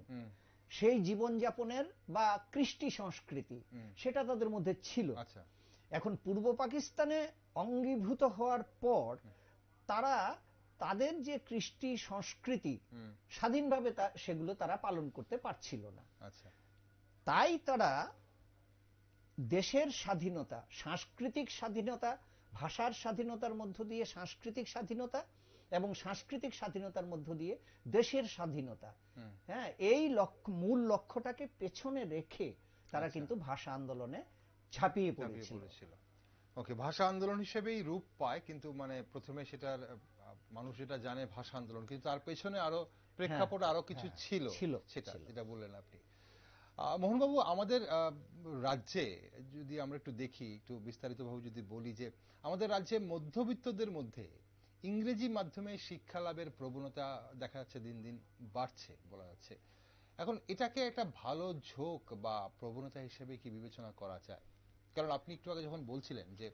সেই জীবন যাপনের বা কৃষ্টি সংস্কৃতি, সেটা তাদের মধ্যে ছিল। এখন পূর্ব পাকিস্তানে অঙ্গীভূত হওয়ার পর তারা তাদের যে কৃষ্টি সংস্কৃতি স্বাধীনভাবে সেগুলো তারা পালন করতে পারছিল না। তাই তারা দেশের স্বাধীনতা, সাংস্কৃতিক স্বাধীনতা, ভাষার স্বাধীনতার মধ্য দিয়ে সাংস্কৃতিক স্বাধীনতা এবং সাংস্কৃতিক স্বাধীনতার মধ্য দিয়ে দেশের স্বাধীনতা, হ্যাঁ, এই মূল লক্ষ্যটাকে পেছনে রেখে তারা কিন্তু ভাষা আন্দোলনে ঝাঁপিয়ে পড়েছিল। ওকে, ভাষা আন্দোলন হিসেবেই রূপ পায়, কিন্তু মানে প্রথমে সেটার মানুষ এটা জানে ভাষা আন্দোলন, কিন্তু তার পেছনে আরো প্রেক্ষাপট আরো কিছু ছিল, সেটা যেটা বললেন আপনি। মোহনবাবু, আমাদের রাজ্যে যদি আমরা একটু দেখি, একটু বিস্তারিতভাবে যদি বলি, যে আমাদের রাজ্যে মধ্যবিত্তদের মধ্যে ইংরেজি মাধ্যমে শিক্ষা লাভের প্রবণতা দেখা যাচ্ছে দিন দিন বাড়ছে বলা যাচ্ছে। এখন এটাকে একটা ভালো ঝোঁক বা প্রবণতা হিসেবে কি বিবেচনা করা যায়? কারণ আপনি একটু আগে যখন বলছিলেন যে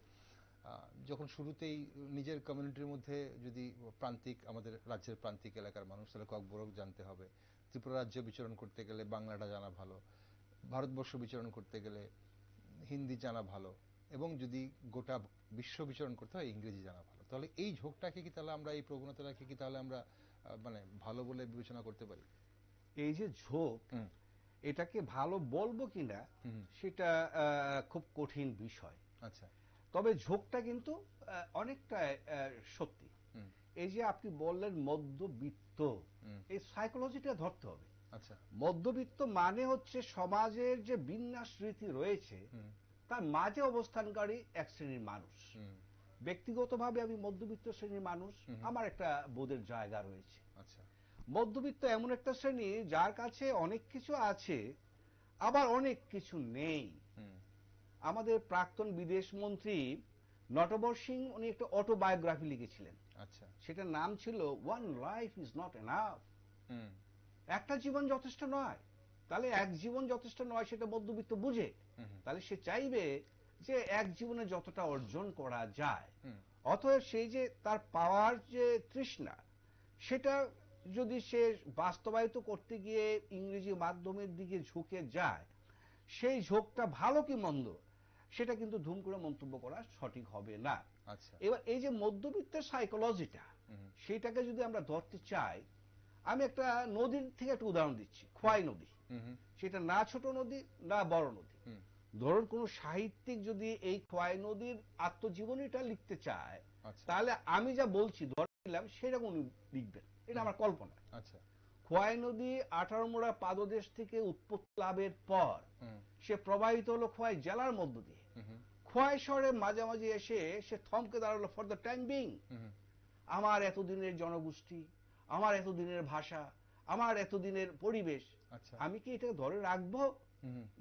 যখন শুরুতেই নিজের কমিউনিটির মধ্যে যদি প্রান্তিক, আমাদের রাজ্যের প্রান্তিক এলাকার মানুষ, তাহলে ককবরক জানতে হবে, ত্রিপুরা রাজ্য বিচরণ করতে গেলে বাংলাটা জানা ভালো, ভারতবর্ষ বিচরণ করতে গেলে হিন্দি জানা ভালো, এবং যদি গোটা বিশ্ব বিচরণ করতে হয় ইংরেজি জানা ভালো। তাহলে এই ঝোঁকটাকে কি তাহলে আমরা, এই প্রবণতাটাকে কি তাহলে আমরা মানে ভালো বলে বিবেচনা করতে পারি? এই যে ঝোঁক, এটাকে ভালো বলবো কিনা সেটা খুব কঠিন বিষয়। আচ্ছা। তবে ঝোঁকটা কিন্তু অনেকটা সত্যি। এই যে আপনি বললেন মধ্যবিত্ত, এই সাইকোলজিটা ধরতে হবে। আচ্ছা। মধ্যবিত্ত মানে হচ্ছে সমাজের যে বিন্যাস রীতি রয়েছে তার মাঝে অবস্থানকারী এক শ্রেণীর মানুষ। ব্যক্তিগতভাবে আমি মধ্যবিত্ত শ্রেণীর মানুষ, আমার একটা বোধের জায়গা রয়েছে। আচ্ছা। মধ্যবিত্ত এমন একটা শ্রেণী যার কাছে অনেক কিছু আছে, আবার অনেক কিছু নেই। আমাদের প্রাক্তন বিদেশ মন্ত্রী নটবর সিং, উনি একটা অটোবায়োগ্রাফি লিখেছিলেন। আচ্ছা। সেটার নাম ছিল one life is not enough. একটা জীবন যথেষ্ট নয়। তাহলে এক জীবন যথেষ্ট নয় সেটা মধ্যবিত্ত বুঝে। তাহলে সে চাইবে যে এক জীবনে যতটা অর্জন করা যায়। অতএব সেই যে তার পাওয়ার যে তৃষ্ণা, সেটা যদি সে বাস্তবায়িত করতে গিয়ে ইংরেজি মাধ্যমের দিকে ঝুঁকে যায়, সেই ঝোঁকটা ভালো কি মন্দ সেটা কিন্তু ধুম করে মন্তব্য করা সঠিক হবে না। আচ্ছা। এবার এই যে মধ্যবিত্তের সাইকোলজিটা, সেটাকে যদি আমরা ধরতে চাই, আমি একটা নদীর থেকে একটা উদাহরণ দিচ্ছি, খোয়াই নদী। সেটা না ছোট নদী না বড় নদী। ধরুন কোন সাহিত্যিক যদি এই খোয়াই নদীর আত্মজীবনীটা লিখতে চায়, তাহলে আমি যা বলছি ধরে নিলাম সেরকম উনি লিখবেন, এটা আমার কল্পনা। আচ্ছা। খোয়াই নদী 18 মোড়া পাদদেশ থেকে উৎপত্তি লাভের পর সে প্রবাহিত হলো খোয়াই জেলার মধ্য দিয়ে। খোয়াই শহরে মাঝামাঝি এসে সে থমকে দাঁড়ালো ফর দ্য টাইম বিং। আমার এতদিনের জনগোষ্ঠী, আমার এতদিনের ভাষা, আমার এতদিনের পরিবেশ, আমি কি এটাকে ধরে রাখবো,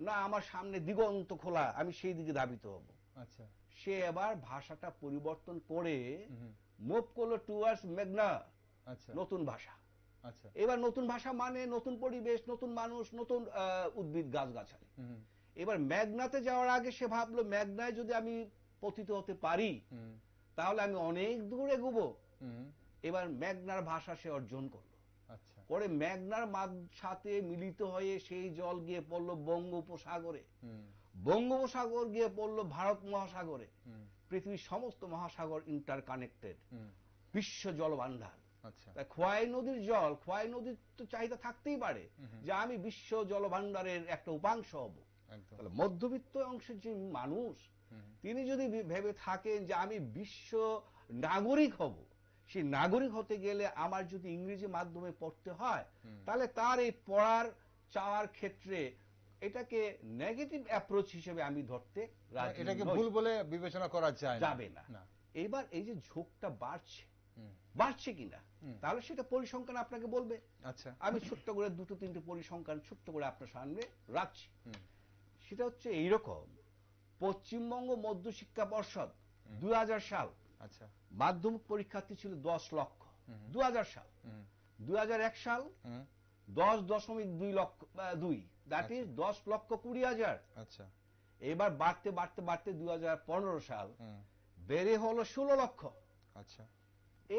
না আমার সামনে দিগন্ত খোলা, আমি সেই দিকে ধাবিত হব? আচ্ছা। সে এবার ভাষাটা পরিবর্তন করে মুভ করলো টুয়ার্ডস মেঘনা, নতুন ভাষা। আচ্ছা। এবার নতুন ভাষা মানে নতুন পরিবেশ, নতুন মানুষ, নতুন উদ্ভিদ গাছগাছালি। এবার মেঘনাতে যাওয়ার আগে সে ভাবলো মেঘনায় যদি আমি পতিত হতে পারি তাহলে আমি অনেক দূর এগোবো। এবার মেঘনার ভাষা সে অর্জন করলো। পরে মেঘনার সাথে মিলিত হয়ে সেই জল গিয়ে পড়লো বঙ্গোপসাগরে, বঙ্গোপসাগর গিয়ে পড়লো ভারত মহাসাগরে। পৃথিবীর সমস্ত মহাসাগর ইন্টার কানেক্টেড, বিশ্ব জলভাণ্ডার। খোয়াই নদীর জল, খোয়াই নদীর তো চাহিদা থাকতেই পারে যে আমি বিশ্ব জলভাণ্ডারের একটা উপাংশ হব। তাহলে মধ্যবিত্ত অংশের যে মানুষ, তিনি যদি ভেবে থাকেন যে আমি বিশ্ব নাগরিক হব, সেই নাগরিক হতে গেলে আমার যদি ইংরেজি মাধ্যমে পড়তে হয়, তাহলে তার এই পড়ার চাওয়ার ক্ষেত্রে এটাকে নেগেটিভ অ্যাপ্রোচ হিসেবে আমি ধরতে রাজি নই। এটাকে ভুল বলে বিবেচনা করা যাবে না। এবার এই যে ঝোঁকটা বাড়ছে কিনা, তাহলে সেটা পরিসংখ্যান আপনাকে বলবে। আচ্ছা। আমি ছোট্ট করে দুটো তিনটে পরিসংখ্যান ছোট্ট করে আপনার সামনে রাখছি। সেটা হচ্ছে এইরকম, পশ্চিমবঙ্গ মধ্যশিক্ষা পর্ষদ 2000 সাল মাধ্যমিক পরীক্ষার্থী ছিল 10 লক্ষ। 2000 সাল। 2001 সাল 10.2 লক্ষ, 2, দ্যাট ইজ 10,20,000। আচ্ছা। এবার বাড়তে বাড়তে বাড়তে 2015 সাল বেড়ে হলো 16 লক্ষ। আচ্ছা।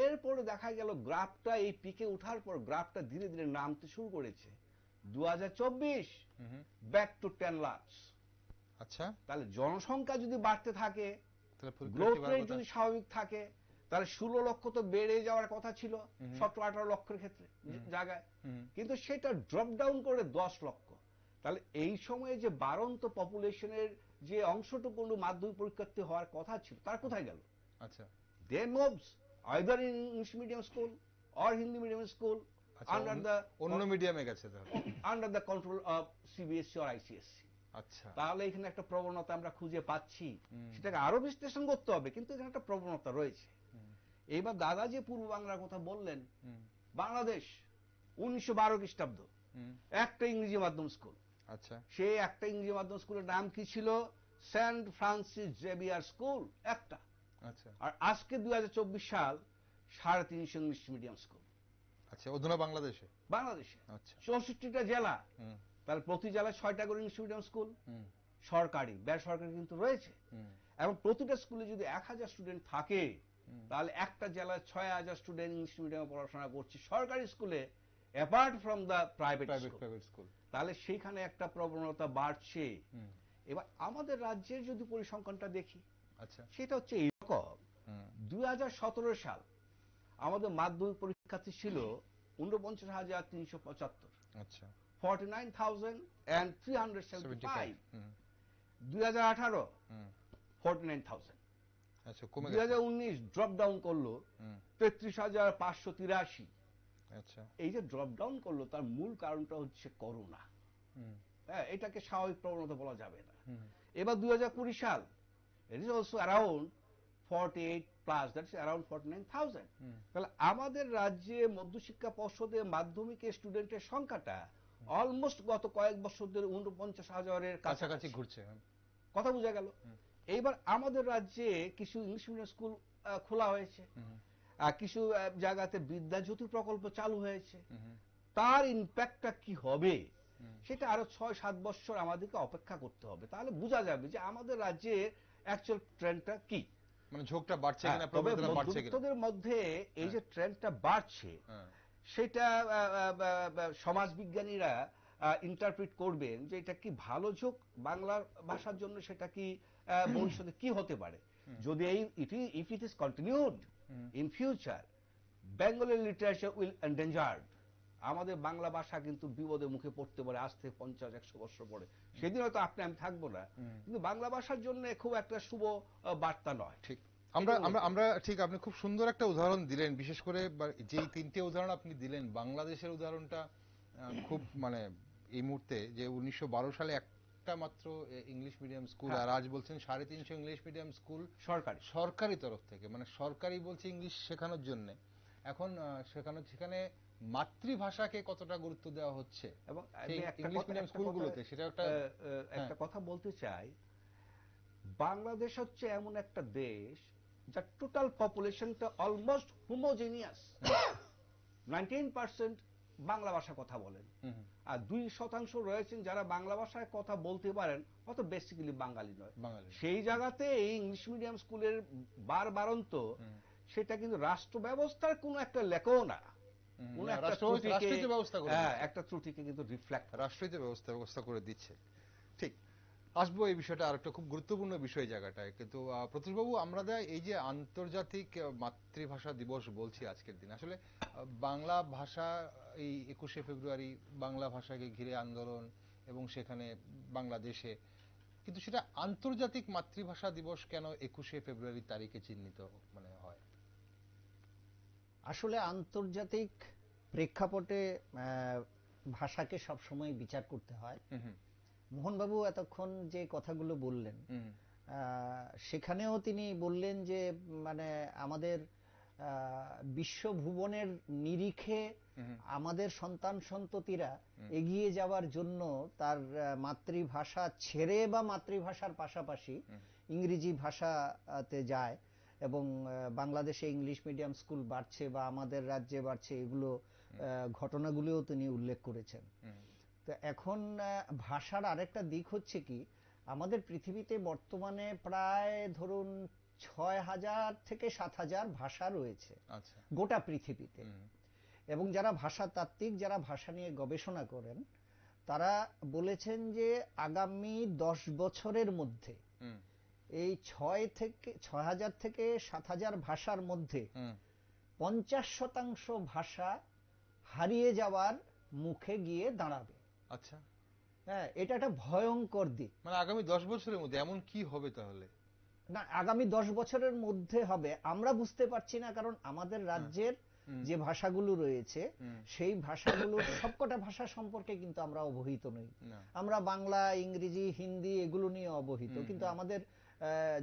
এরপরে দেখা গেল গ্রাফটা এই পিকে ওঠার পর গ্রাফটা ধীরে ধীরে নামতে শুরু করেছে। 2024 ব্যাক টু 10 লাখ। আচ্ছা। তাহলে জনসংখ্যা যদি বাড়তে থাকে, গ্রোথ রেট যদি স্বাভাবিক থাকে, তাহলে 16 লক্ষ তো বেড়ে যাওয়ার কথা ছিল 17-18 লক্ষের ক্ষেত্রে জায়গায়, কিন্তু সেটা ড্রপ ডাউন করে 10 লক্ষ। তাহলে এই সময়ে যে বাড়ন্ত পপুলেশনের যে অংশটুকু মাধ্যমিক পরীক্ষার্থী হওয়ার কথা ছিল তার কোথায় গেল? আচ্ছা। They moves either in English medium school or Hindi medium school under the অন্য মিডিয়ামে গেছে, under the control of CBSE or ICSE. আচ্ছা। তাহলে এখানে একটা প্রবণতা আমরা খুঁজে পাচ্ছি, সেটাকে আরো বিশ্লেষণ করতে হবে, কিন্তু এখানে একটা প্রবণতা রয়েছে। এইবার দাদা যে পূর্ব বাংলার কথা বললেন, বাংলাদেশ 1912 খ্রিস্টাব্দ একটা ইংরেজি মাধ্যম স্কুল। আচ্ছা, সেই একটা ইংরেজি মাধ্যম স্কুলের নাম কি ছিল? সেন্ট ফ্রান্সিস জেভিয়ার স্কুল একটা। আচ্ছা, আর আজকে 2024 সাল 350 ইংলিশ মিডিয়াম স্কুল। আচ্ছা, অধুনা বাংলাদেশে? বাংলাদেশে আচ্ছা, 64টা জেলা, তাহলে প্রতি জেলায় 6টা করে ইংলিশ মিডিয়াম স্কুল, সরকারি বেসরকারি কিন্তু রয়েছে। এবং প্রতিটা স্কুলে যদি 1000 স্টুডেন্ট থাকে, তাহলে একটা জেলায় 6000 স্টুডেন্ট ইংলিশ মিডিয়ামে পড়াশোনা করছে সরকারি স্কুলে, apart from the private school. তাহলে সেইখানে একটা প্রবণতা বাড়ছে। এবার আমাদের রাজ্যের যদি পরিসংখ্যানটা দেখি, আচ্ছা, সেটা হচ্ছে এইরকম। 2017 সাল আমাদের মাধ্যমিক পরীক্ষার্থী ছিল 49,375। আচ্ছা, 49,375। 2018 49,000। আচ্ছা, কমে গেছে। 2019 ড্রপ ডাউন করলো 33,583। আচ্ছা, এই যে ড্রপ ডাউন করলো, তার মূল কারণটা হচ্ছে করোনা। হ্যাঁ, এটাকে স্বাভাবিক প্রবণতা বলা যাবে না। এবার 2020 সাল, it is also around 48 plus, that's around 49,000। তাহলে আমাদের রাজ্যে মধ্যশিক্ষা পর্ষদে মাধ্যমিকের স্টুডেন্টের সংখ্যাটা অলমোস্ট গত কয়েক বছর ধরে 49,000-এর কাছাকাছি ঘুরছে। কথা বোঝা গেল। এইবার আমাদের রাজ্যে কিছু ইংলিশ মিডিয়াম স্কুল খোলা হয়েছে, কিছু জায়গাতে বিদ্যাজ্যোতি প্রকল্প চালু হয়েছে। তার ইম্প্যাক্টটা কি হবে সেটা আরো 6-7 বছর আমাদেরকে অপেক্ষা করতে হবে, তাহলে বোঝা যাবে যে আমাদের রাজ্যে অ্যাকচুয়াল ট্রেন্ডটা কি, মানে ঝোঁকটা বাড়ছে কিনা, প্রবণতা বাড়ছে কিনা। মধ্যবিত্তদের মধ্যে এই যে ট্রেন্ডটা বাড়ছে, সেটা সমাজবিজ্ঞানীরা ইন্টারপ্রিট করবেন যে এটা কি ভালো ঝোঁক বাংলা ভাষার জন্য, সেটা কি ভবিষ্যতে কি হতে পারে। যদি if it is continued in future, Bengali literature will endangered। আমাদের বাংলা ভাষা কিন্তু বিপদের মুখে পড়তে পারে আজ থেকে 50-100 বছর পরে। সেদিন হয়তো আপনি আমি থাকবো না, কিন্তু বাংলা ভাষার জন্য খুব একটা শুভ বার্তা নয়। ঠিক, আমরা ঠিক, আপনি খুব সুন্দর একটা উদাহরণ দিলেন, বিশেষ করে যেই 3টে উদাহরণ আপনি দিলেন, বাংলাদেশের উদাহরণটা খুব মানে এই মুহূর্তে, যে 1912 সালে একটা মাত্র ইংলিশ মিডিয়াম স্কুল, আর আজ বলছেন 350 ইংলিশ মিডিয়াম স্কুল সরকারি তরফ থেকে, মানে সরকারি বলছে ইংলিশ শেখানোর জন্য। এখন সেখানে মাতৃভাষাকে কতটা গুরুত্ব দেওয়া হচ্ছে এবং ইংলিশ মিডিয়াম স্কুলগুলোতে, সেটা একটা কথা বলতে চাই। বাংলাদেশ হচ্ছে এমন একটা দেশ যার টোটাল পপুলেশনটা অলমোস্ট হোমোজেনিয়াস। 19% বাংলা ভাষা কথা বলেন, আর 2% রয়েছেন যারা বাংলা ভাষায় কথা বলতে পারেন, অত বেসিক্যালি বাঙালি নয়। সেই জায়গাতে এই ইংলিশ মিডিয়াম স্কুলের বারবারন্ত, সেটা কিন্তু রাষ্ট্র ব্যবস্থার কোন একটা লেখও না, কোন একটা ত্রুটিকে কিন্তু রিফ্লেক্ট, রাষ্ট্রই তো ব্যবস্থা করে দিচ্ছে। ঠিক, আসবো এই বিষয়টা, আর একটা খুব গুরুত্বপূর্ণ বিষয় জায়গাটায়। কিন্তু প্রতীশবাবু, আমরা এই যে আন্তর্জাতিক মাতৃভাষা দিবস বলছি আজকের দিন, আসলে বাংলা ভাষা এই 21শে ফেব্রুয়ারি বাংলা ভাষাকে ঘিরে আন্দোলন, এবং সেখানে বাংলাদেশে, কিন্তু সেটা আন্তর্জাতিক মাতৃভাষা দিবস কেন 21শে ফেব্রুয়ারি তারিখে চিহ্নিত মানে হয়? আসলে আন্তর্জাতিক প্রেক্ষাপটে ভাষাকে সবসময় বিচার করতে হয়। মোহনবাবু এতক্ষণ যে কথাগুলো বললেন, সেখানেও তিনি বললেন যে মানে আমাদের বিশ্বভুবনের নিরিখে আমাদের সন্তান সন্ততিরা এগিয়ে যাওয়ার জন্য তার মাতৃভাষা ছেড়ে বা মাতৃভাষার পাশাপাশি ইংরেজি ভাষাতে যায়, এবং বাংলাদেশে ইংলিশ মিডিয়াম স্কুল বাড়ছে বা আমাদের রাজ্যে বাড়ছে, এগুলো ঘটনাগুলিও তিনি উল্লেখ করেছেন। তো এখন ভাষার আরেকটা দিক হচ্ছে কি, আমাদের পৃথিবীতে বর্তমানে প্রায় ধরুন 6,000 থেকে 7,000 ভাষা রয়েছে গোটা পৃথিবীতে। এবং যারা ভাষাতাত্ত্বিক, যারা ভাষা নিয়ে গবেষণা করেন, তারা বলেছেন যে আগামী 10 বছরের মধ্যে এই 6,000 থেকে 7,000 ভাষার মধ্যে 50% ভাষা হারিয়ে যাওয়ার মুখে গিয়ে দাঁড়াবে। আচ্ছা, হ্যাঁ, এটা একটা ভয়ঙ্কর দিক। মানে আগামী 10 বছরের মধ্যে এমন কি হবে তাহলে? না, আগামী 10 বছরের মধ্যে হবে আমরা বুঝতে পারছি না, কারণ আমাদের রাজ্যের যে ভাষাগুলো রয়েছে সেই ভাষাগুলোর সবকটা ভাষা সম্পর্কে কিন্তু আমরা অবহিত নই। আমরা বাংলা, ইংরেজি, হিন্দি এগুলো নিয়ে অবহিত, কিন্তু আমাদের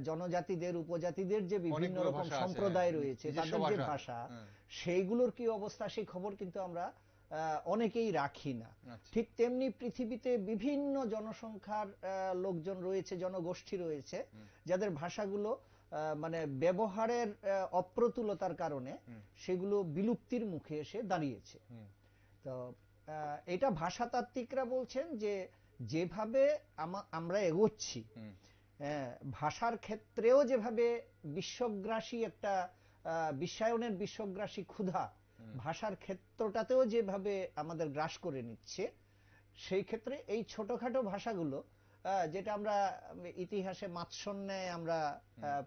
জনজাতিদের উপজাতিদের যে বিভিন্ন রকম সম্প্রদায় রয়েছে তাদের যে ভাষা সেইগুলোর কি অবস্থা সেই খবর কিন্তু আমরা অনেকেই রাখি না। ঠিক তেমনি পৃথিবীতে বিভিন্ন জনসংখ্যার লোকজন রয়েছে, জনগোষ্ঠী রয়েছে যাদের ভাষাগুলো মানে ব্যবহারের অপ্রতুলতার কারণে সেগুলো বিলুপ্তির মুখে এসে দাঁড়িয়েছে। তো এটা ভাষাতাত্ত্বিকরা বলছেন যে যেভাবে আমরা এগোচ্ছি ভাষার ক্ষেত্রেও যেভাবে বিশ্বগ্রাসী একটা বিশ্বায়নের বিশ্বগ্রাসী ক্ষুধা ভাষার ক্ষেত্রটাতেও যেভাবে আমাদের গ্রাস করে নিচ্ছে, সেই ক্ষেত্রে এই ছোটখাটো ভাষাগুলো যেটা আমরা ইতিহাসে মাৎসন্যায় আমরা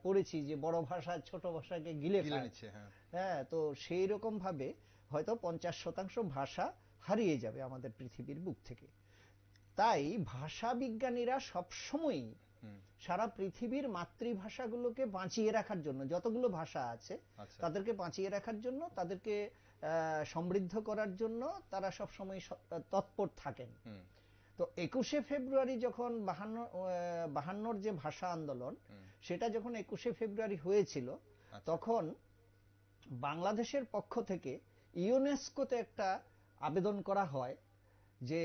পড়েছি যে বড় ভাষা ছোট ভাষাকে গিলে নিচ্ছে, হ্যাঁ, তো সেই রকম ভাবে হয়তো 50% ভাষা হারিয়ে যাবে আমাদের পৃথিবীর বুক থেকে। তাই ভাষা বিজ্ঞানীরা সবসময়ই সারা পৃথিবীর মাতৃভাষাগুলোকে বাঁচিয়ে রাখার জন্য, যতগুলো ভাষা আছে তাদেরকে বাঁচিয়ে রাখার জন্য, তাদেরকে সমৃদ্ধ করার জন্য তারা সবসময় তৎপর থাকেন। তো 21শে ফেব্রুয়ারি যখন 52 যে ভাষা আন্দোলন সেটা যখন 21শে ফেব্রুয়ারি হয়েছিল, তখন বাংলাদেশের পক্ষ থেকে ইউনেস্কোতে একটা আবেদন করা হয় যে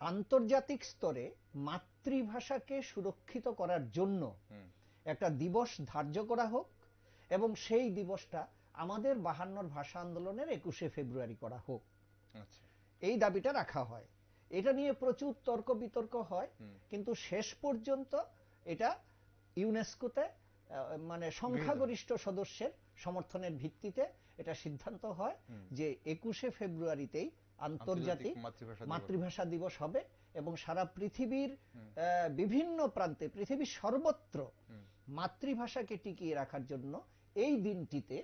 আন্তর্জাতিক স্তরে মাতৃভাষাকে সুরক্ষিত করার জন্য একটা দিবস ধার্য করা হোক এবং সেই দিবসটা আমাদের 52 ভাষা আন্দোলনের 21শে ফেব্রুয়ারি করা হোক, এই দাবিটা রাখা হয়। এটা নিয়ে প্রচুর তর্ক বিতর্ক হয়, কিন্তু শেষ পর্যন্ত এটা ইউনেস্কোতে মানে সংখ্যাগরিষ্ঠ সদস্যের সমর্থনের ভিত্তিতে এটা সিদ্ধান্ত হয় যে 21শে ফেব্রুয়ারিতেই আন্তর্জাতিক মাতৃভাষা দিবস হবে এবং সারা পৃথিবীর বিভিন্ন প্রান্তে, পৃথিবীর সর্বত্র মাতৃভাষাকে টিকিয়ে রাখার জন্য এই দিনটিতে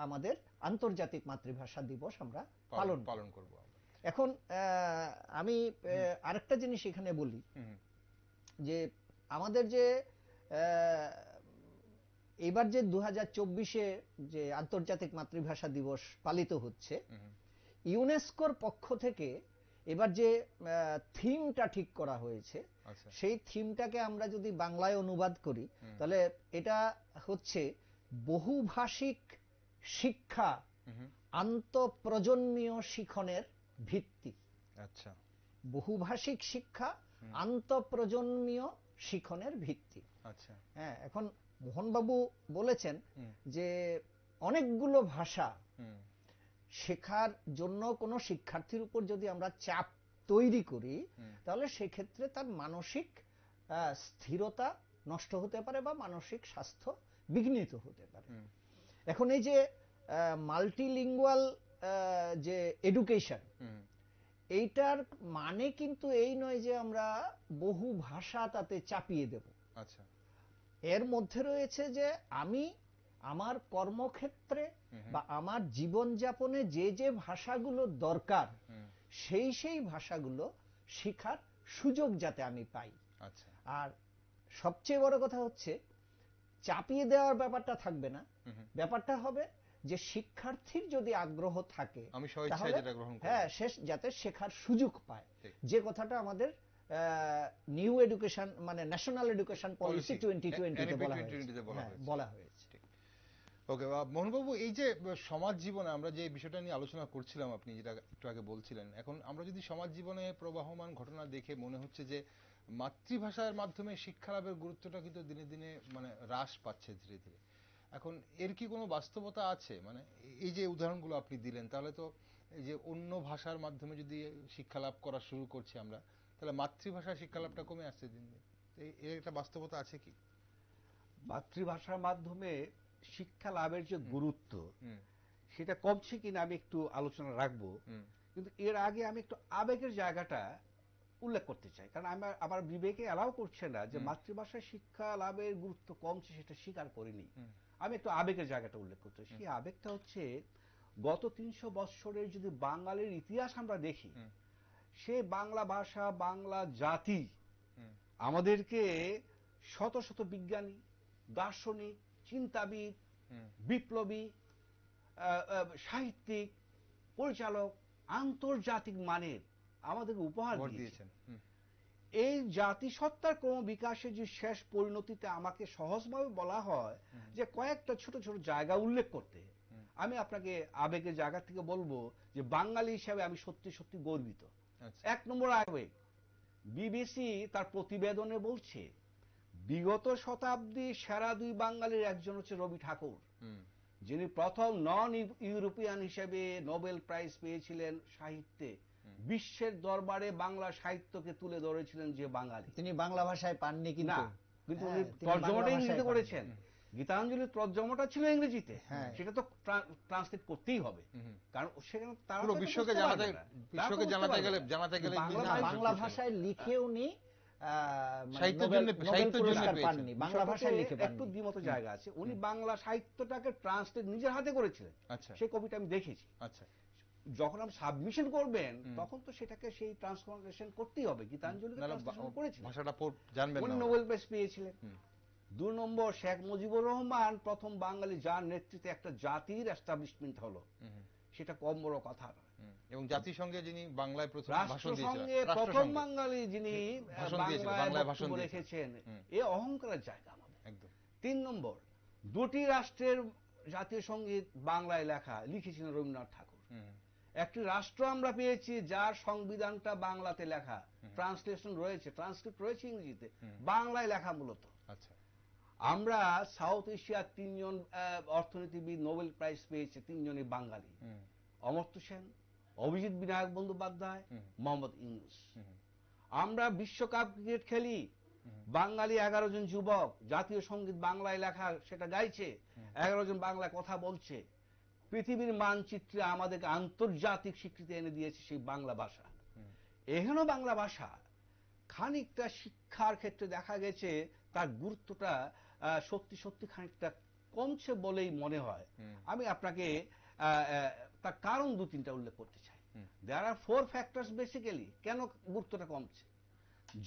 আমাদের আন্তর্জাতিক মাতৃভাষা দিবস আমরা পালন করব। এখন আমি আরেকটা জিনিস এখানে বলি যে আমাদের যে এবার যে 2024-এ যে আন্তর্জাতিক মাতৃভাষা দিবস পালিত হচ্ছে, ইউনেস্কোর পক্ষ থেকে এবার যে থিমটা ঠিক করা হয়েছে সেই থিমটাকে আমরা যদি বাংলায় অনুবাদ করি তাহলে এটা হচ্ছে বহুভাষিক শিক্ষা আন্তঃপ্রজন্মীয় শিখনের ভিত্তি। আচ্ছা, বহুভাষিক শিক্ষা আন্তঃপ্রজন্মীয় শিখনের ভিত্তি। আচ্ছা, হ্যাঁ, এখন মোহনবাবু বলেছেন যে অনেকগুলো ভাষা শেখার জন্য কোনো শিক্ষার্থীর উপর যদি আমরা চাপ তৈরি করি তাহলে সেক্ষেত্রে তার মানসিক স্থিরতা নষ্ট হতে পারে বা মানসিক স্বাস্থ্য বিঘ্নিত হতে পারে। এখন এই যে মাল্টিলিঙ্গুয়াল যে এডুকেশন, এইটার মানে কিন্তু এই নয় যে আমরা বহু ভাষা তাতে চাপিয়ে দেব। আচ্ছা, এর মধ্যে রয়েছে যে আমি আমার কর্মক্ষেত্রে বা আমার জীবনযাপনে যে যে ভাষাগুলো দরকার সেই ভাষাগুলো শেখার সুযোগ যাতে আমি পাই। আচ্ছা, আর সবচেয়ে বড় কথা হচ্ছে চাপিয়ে দেওয়ার ব্যাপারটা থাকবে না, ব্যাপারটা হবে যে শিক্ষার্থীর যদি আগ্রহ থাকে আমি স্বেচ্ছায় যেটা গ্রহণ করব, হ্যাঁ, যাতে শেখার সুযোগ পায়, যে কথাটা আমাদের নিউ এডুকেশন মানে ন্যাশনাল এডুকেশন পলিসি 2020-তে বলা হয়েছে। ওকে মোহনবাবু, এই যে সমাজ জীবনে আমরা যে বিষয়টা নিয়ে আলোচনা করছিলাম, আপনি যেটা একটু আগে বলছিলেন, এখন আমরা যদি সমাজ জীবনে প্রবাহমান ঘটনা দেখে মনে হচ্ছে যে মাতৃভাষার মাধ্যমে শিক্ষা লাভের গুরুত্বটা কিন্তু দিনে দিনে মানে হ্রাস পাচ্ছে ধীরে ধীরে। এখন এর কি কোনো বাস্তবতা আছে? মানে এই যে উদাহরণগুলো আপনি দিলেন, তাহলে তো এই যে অন্য ভাষার মাধ্যমে যদি শিক্ষা লাভ করা শুরু করছি আমরা, তাহলে মাতৃভাষার শিক্ষা লাভটা কমে আসছে দিন দিন। এর একটা বাস্তবতা আছে কি? মাতৃভাষার মাধ্যমে শিক্ষা লাভের যে গুরুত্ব সেটা কমছে কিনা আমি একটু আলোচনা রাখবো, কিন্তু এর আগে আমি একটু আবেগের জায়গাটা উল্লেখ করতে চাই, কারণ আমার বিবেকে এলাও করছে না যে মাতৃভাষায় শিক্ষা লাভের গুরুত্ব কমছে সেটা স্বীকার করিনি। আমি একটু আবেগের জায়গাটা উল্লেখ করতে চাই। সেই আবেগটা হচ্ছে গত 300 বৎসরের যদি বাঙালির ইতিহাস আমরা দেখি, সে বাংলা ভাষা বাংলা জাতি আমাদেরকে শত শত বিজ্ঞানী, দার্শনিক, চিন্তাবিদ, বিপ্লবী, সাহিত্যিক, পরিচালক আন্তর্জাতিক মানের আমাদেরকে উপহার দিয়েছেন। এই জাতিসত্তার ক্রমবিকাশের যে শেষ পরিণতিতে আমাকে সহজভাবে বলা হয় যে কয়েকটা ছোট ছোট জায়গা উল্লেখ করতে, আমি আপনাকে আবেগের জায়গা থেকে বলবো যে বাঙালি হিসেবে আমি সত্যি সত্যি গর্বিত। এক নম্বর আবেগ, বিবিসি তার প্রতিবেদনে বলছে বিগত শতাব্দী সেরা 2 বাঙালির একজন হচ্ছে রবি ঠাকুর, যিনি প্রথম নন ইউরোপিয়ান হিসেবে নোবেল প্রাইজ পেয়েছিলেন সাহিত্যে। বিশ্বের দরবারে বাংলা সাহিত্যকে তুলে ধরেছিলেন যে বাঙালি। তিনি বাংলা ভাষায় পাননি, কিন্তু উনি তর্জমাটা ইংরেজিতে করেছেন। গীতাঞ্জলির তর্জমাটা ছিল ইংরেজিতে, সেটা তো ট্রান্সলেট করতেই হবে, কারণ সেখানে পুরো বিশ্বকে জানাতে গেলে বাংলা ভাষায় লিখে উনি বাংলা ভাষায় লিখে একটু দ্বিমত জায়গা আছে। উনি বাংলা সাহিত্যটাকে ট্রান্সলেট নিজের হাতে করেছিলেন, সেই কবিটা আমি দেখেছি। যখন আপনি সাবমিশন করবেন তখন তো সেটাকে সেই ট্রান্সলেশন করতেই হবে। গীতাঞ্জলি উনি নোবেল প্রাইজ পেয়েছিলেন। 2 নম্বর, শেখ মুজিবুর রহমান প্রথম বাঙালি যার নেতৃত্বে একটা জাতির এস্টাবলিশমেন্ট হলো, সেটা কম বড় কথা নয়। এবং জাতিসংঘে যিনি বাংলায় রাষ্ট্রসংঘে প্রথম বাঙালি যিনি বাংলায় বক্তব্য রেখেছেন, এ অহংকারের জায়গা আমাদের। 3 নম্বর, 2টি রাষ্ট্রের জাতীয় সঙ্গীত বাংলায় লেখা, লিখেছিলেন রবীন্দ্রনাথ ঠাকুর। একটি রাষ্ট্র আমরা পেয়েছি যার সংবিধানটা বাংলাতে লেখা, ট্রান্সলেশন রয়েছে, ট্রান্সক্রিপ্ট রয়েছে ইংরেজিতে, বাংলায় লেখা মূলত। আমরা সাউথ এশিয়ার 3 জন অর্থনীতিবিদ নোবেল প্রাইজ পেয়েছে, 3 জনই বাঙালি, অমর্ত্য সেন, অভিজিৎ বিনায়ক বন্দ্যোপাধ্যায়, মোহাম্মদ ইউনূস। আমরা বিশ্বকাপ ক্রিকেট খেলি, বাঙালি 11 জন যুবক জাতীয় সঙ্গীত বাংলায় লেখা সেটা গাইছে, 11 জন বাংলায় কথা বলছে। পৃথিবীর মানচিত্রে আমাদেরকে আন্তর্জাতিক স্বীকৃতি এনে দিয়েছে সেই বাংলা ভাষা। এখানেও বাংলা ভাষা খানিকটা শিক্ষার ক্ষেত্রে দেখা গেছে তার গুরুত্বটা সত্যি সত্যি খানিকটা কমছে বলেই মনে হয়। আমি আপনাকে তার কারণ 2-3টা উল্লেখ করতে চাই। দেয়ার আর 4 ফ্যাক্টরস বেসিক্যালি কেন গুরুত্বটা কমছে।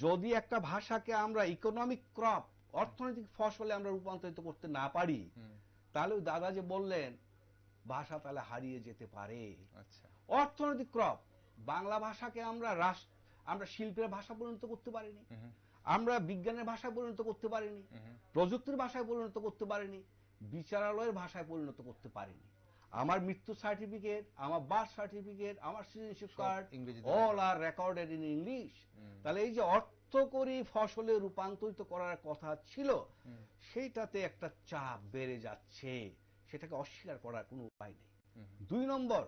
যদি একটা ভাষাকে আমরা ইকোনমিক ক্রপ, অর্থনৈতিক ফসলে আমরা রূপান্তরিত করতে না পারি, তাহলে ওই দাদা যে বললেন ভাষা তাহলে হারিয়ে যেতে পারে। অর্থনৈতিক ক্রপ, বাংলা ভাষাকে আমরা শিল্পের ভাষা পরিণত করতে পারিনি, আমরা বিজ্ঞানের ভাষায় পরিণত করতে পারিনি, প্রযুক্তির ভাষায় পরিণত করতে পারিনি, বিচারালয়ের ভাষায় পরিণত করতে পারিনি। আমার মৃত্যু সার্টিফিকেট, আমার বার্থ সার্টিফিকেট, আমার citizenship card, all are recorded in English. তাহলে এই যে অর্থকরী ফসলে রূপান্তরিত করার কথা ছিল, সেইটাতে একটা চাপ বেড়ে যাচ্ছে, সেটাকে অস্বীকার করার কোনো উপায় নেই। 2 নম্বর,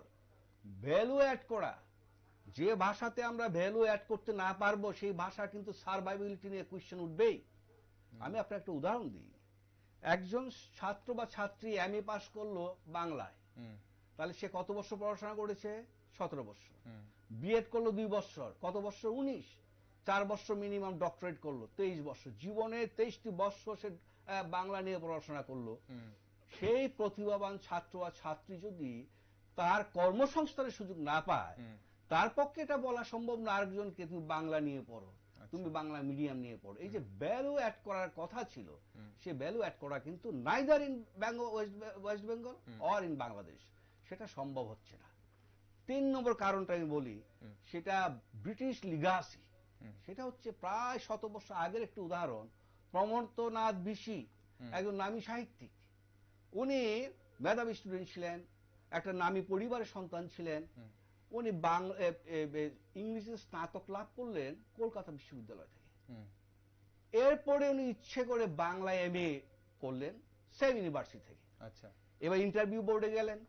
ভ্যালু অ্যাড করা। যে ভাষাতে আমরা ভ্যালু অ্যাড করতে না পারবো সেই ভাষা কিন্তু সারভাইবিলিটি নিয়ে কোয়েশ্চেন উঠবেই। আমি আপনার একটা উদাহরণ দিই। একজন ছাত্র বা ছাত্রী এমএ পাস করলো বাংলায়, তাহলে সে কত বছর পড়াশোনা করেছে? 17 বছর। বিএড করলো 2 বছর, কত বছর? 19। 4 বছর মিনিমাম ডক্টরেট করলো, 23 বছর। জীবনে 23টি বছর সে বাংলা নিয়ে পড়াশোনা করলো। সেই প্রতিভাবান ছাত্র বা ছাত্রী যদি তার কর্মসংস্থানের সুযোগ না পায়, তার পক্ষে এটা বলা সম্ভব না আরেকজনকে তুমি বাংলা নিয়ে পড়ো, তুমি বাংলা মিডিয়াম নিয়ে পড়ো। এই যে ভ্যালু অ্যাড করার কথা ছিল, সে ভ্যালু অ্যাড করা কিন্তু neither in West Bengal or in Bangladesh, সেটা সম্ভব হচ্ছে না। 3 নম্বর কারণটা আমি বলি, সেটা ব্রিটিশ লিগাসি। সেটা হচ্ছে প্রায় 100 বছর আগের একটি উদাহরণ। প্রমথনাথ বিশি একজন নামী সাহিত্যিক, উনি মেধাবী স্টুডেন্ট ছিলেন, একটা নামী পরিবারের সন্তান ছিলেন। উনি ইংরেজিতে স্নাতক লাভ করলেন কলকাতা বিশ্ববিদ্যালয় থেকে। এরপরে উনি ইচ্ছে করে বাংলায় এমএ করলেন সেম ইউনিভার্সিটি থেকে। এবার ইন্টারভিউ বোর্ডে গেলেন।